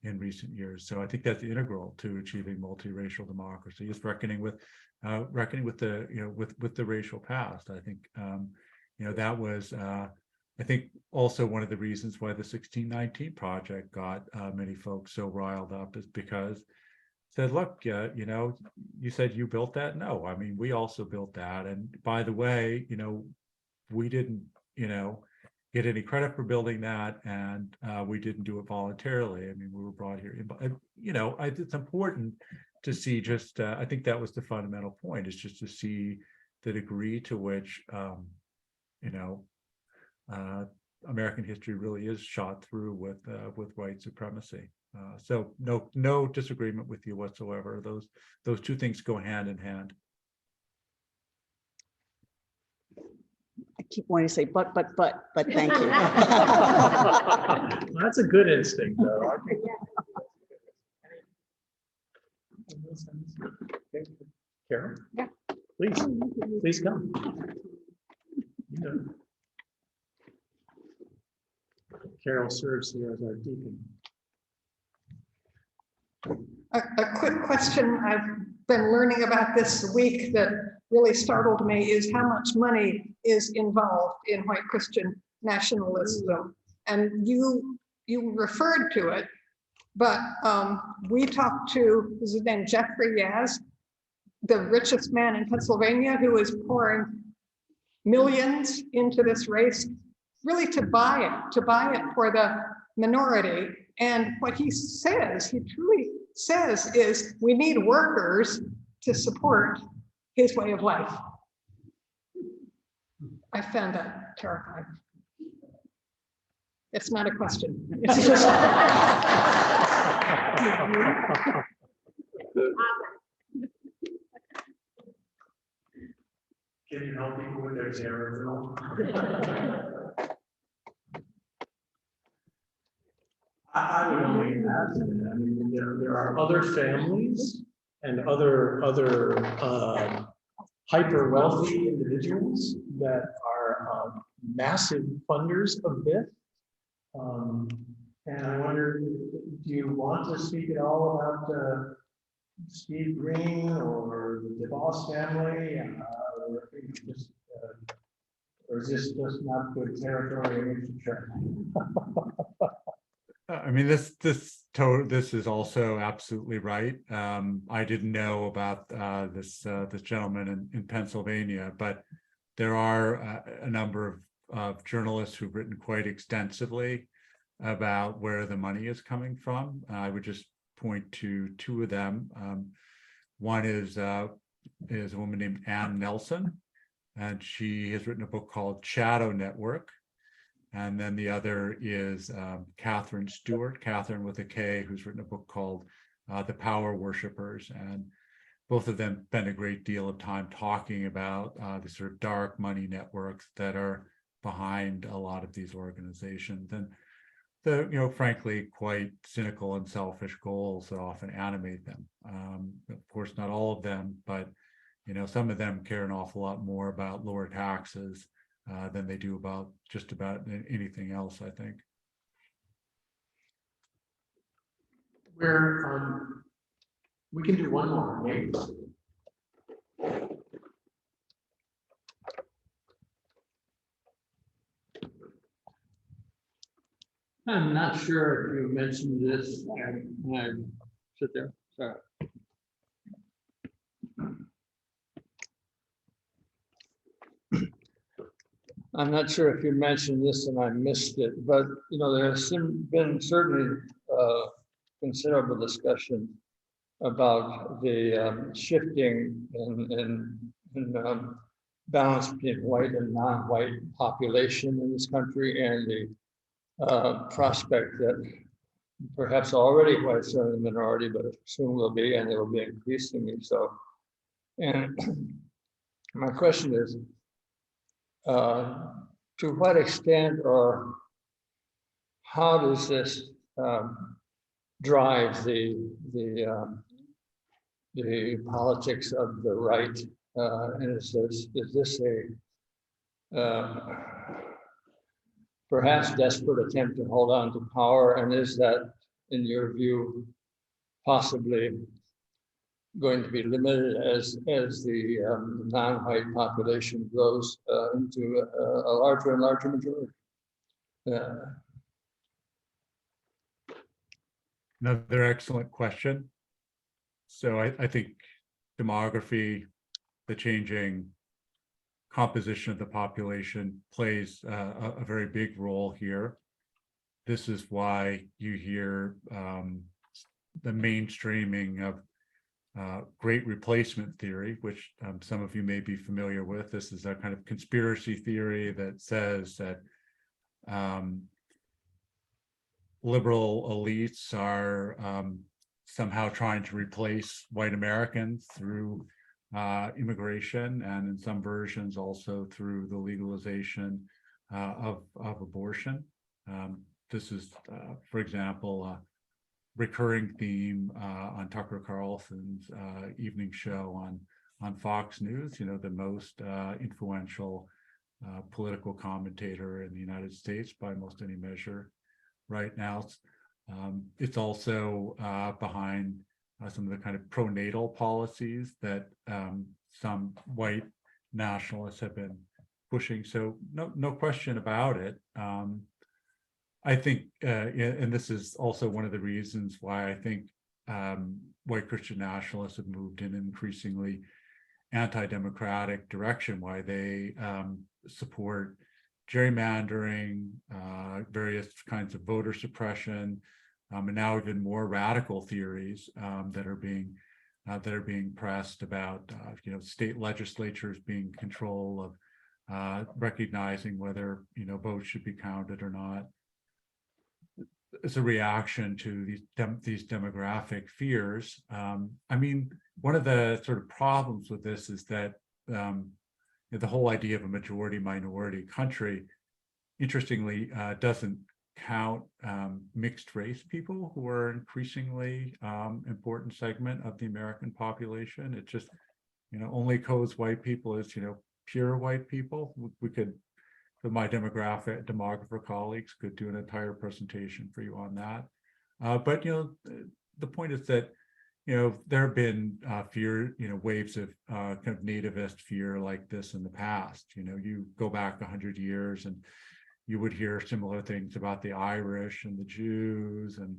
in recent years. So I think that's integral to achieving multiracial democracy, is reckoning with the with the racial past. I think that I think also one of the reasons why the 1619 project got many folks so riled up is because said, look, you know, you said you built that. No, I mean, we also built that. And by the way, you know, we didn't, you know, get any credit for building that, and we didn't do it voluntarily. I mean, we were brought here. You know, it's important to see just, I think that was the fundamental point, is just to see the degree to which, you know, American history really is shot through with white supremacy. So no disagreement with you whatsoever. Those two things go hand in hand. I keep wanting to say, but thank you. That's a good instinct, though. I think. Carol? Yeah. Please come. Carol serves here as our deacon. A quick question. I've been learning about this week that really startled me is how much money is involved in white Christian nationalism. And you referred to it, but we talked to, is his name Jeffrey Yaz, the richest man in Pennsylvania, who is pouring millions into this race, really to buy it for the minority. And what he says, he truly says, is we need workers to support his way of life. I found that terrifying. It's not a question. It's just Can you help people with their terror? I would only add to that. I mean, there are other families and other hyper wealthy individuals that are massive funders of this. And I wonder, do you want to speak at all about Steve Green or the DeVos family, or is this just not good territory? I mean, this is also absolutely right. I didn't know about this gentleman in Pennsylvania, but there are a number of journalists who've written quite extensively about where the money is coming from. I would just point to two of them. One is a woman named Ann Nelson, and she has written a book called Shadow Network. And then the other is Catherine Stewart, Catherine with a K, who's written a book called The Power Worshippers. And both of them spend a great deal of time talking about the sort of dark money networks that are behind a lot of these organizations, and the, you know, frankly, quite cynical and selfish goals that often animate them. Of course, not all of them, but, you know, some of them care an awful lot more about lower taxes than they do about just about anything else, I think. We can do one more, maybe. I'm not sure if you mentioned this. I sit there. Sorry. I'm not sure if you mentioned this and I missed it, but you know, there has been certainly considerable discussion about the shifting in balance between white and non-white population in this country, and the prospect that perhaps already whites are in the minority, but soon will be, and they will be increasingly so. And my question is, to what extent or how does this drive the politics of the right? And is this a perhaps desperate attempt to hold on to power? And is that, in your view, possibly going to be limited as the non-white population grows into a larger and larger majority? Another excellent question. So I think demography, the changing composition of the population plays a very big role here. This is why you hear the mainstreaming of great replacement theory, which some of you may be familiar with. This is a kind of conspiracy theory that says that liberal elites are somehow trying to replace white Americans through immigration, and in some versions also through the legalization of abortion. This is, for example, a recurring theme on Tucker Carlson's evening show on Fox News, you know, the most influential political commentator in the United States by most any measure right now. It's also behind some of the kind of pronatal policies that some white nationalists have been pushing. So no question about it. I think, and this is also one of the reasons why I think white Christian nationalists have moved in an increasingly anti-democratic direction, why they support gerrymandering, various kinds of voter suppression, and now even more radical theories that are being pressed about, you know, state legislatures being in control of recognizing whether, you know, votes should be counted or not. As a reaction to these demographic fears. I mean, one of the sort of problems with this is that the whole idea of a majority minority country, interestingly, doesn't count mixed race people who are increasingly important segment of the American population. It just, you know, only codes white people as, you know, pure white people. We could, my demographer colleagues could do an entire presentation for you on that. But, you know, the point is that, you know, there have been fear, you know, waves of kind of nativist fear like this in the past. You know, you go back 100 years and you would hear similar things about the Irish and the Jews and,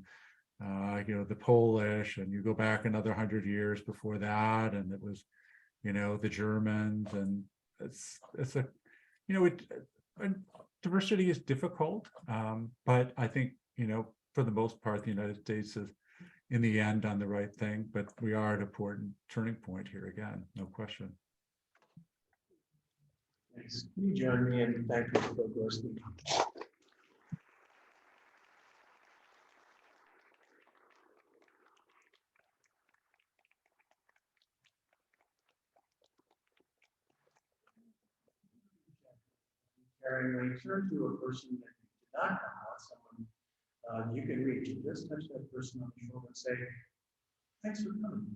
you know, the Polish, and you go back another 100 years before that, and it was, you know, the Germans, and it's a, you know, diversity is difficult, but I think, you know, for the most part, the United States is in the end on the right thing, but we are at an important turning point here again, no question. Thanks. Can you join me in thanking Phil Gorski? Karen, when you turn to a person that you did not know, someone you can reach, just touch that person on the shoulder and say, thanks for coming.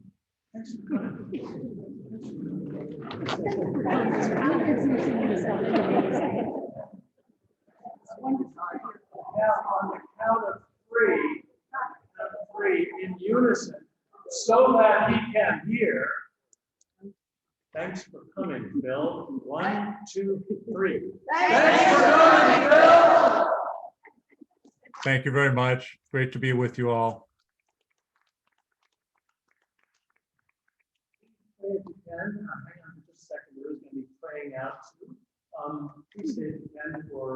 Thanks for coming. Now on the count of three in unison, so that he can hear. Thanks for coming, Bill. 1, 2, 3. Thanks for coming, Bill. Thank you very much. Great to be with you all. If you can, hang on for just a second. There's going to be praying out too. Please stay at the end for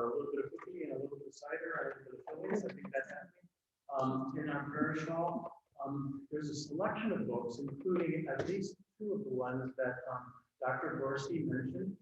a little bit of cookie and a little bit of cider for the Phillies. I think that's happening in our parish hall. There's a selection of books, including at least 2 of the ones that Dr. Gorski mentioned.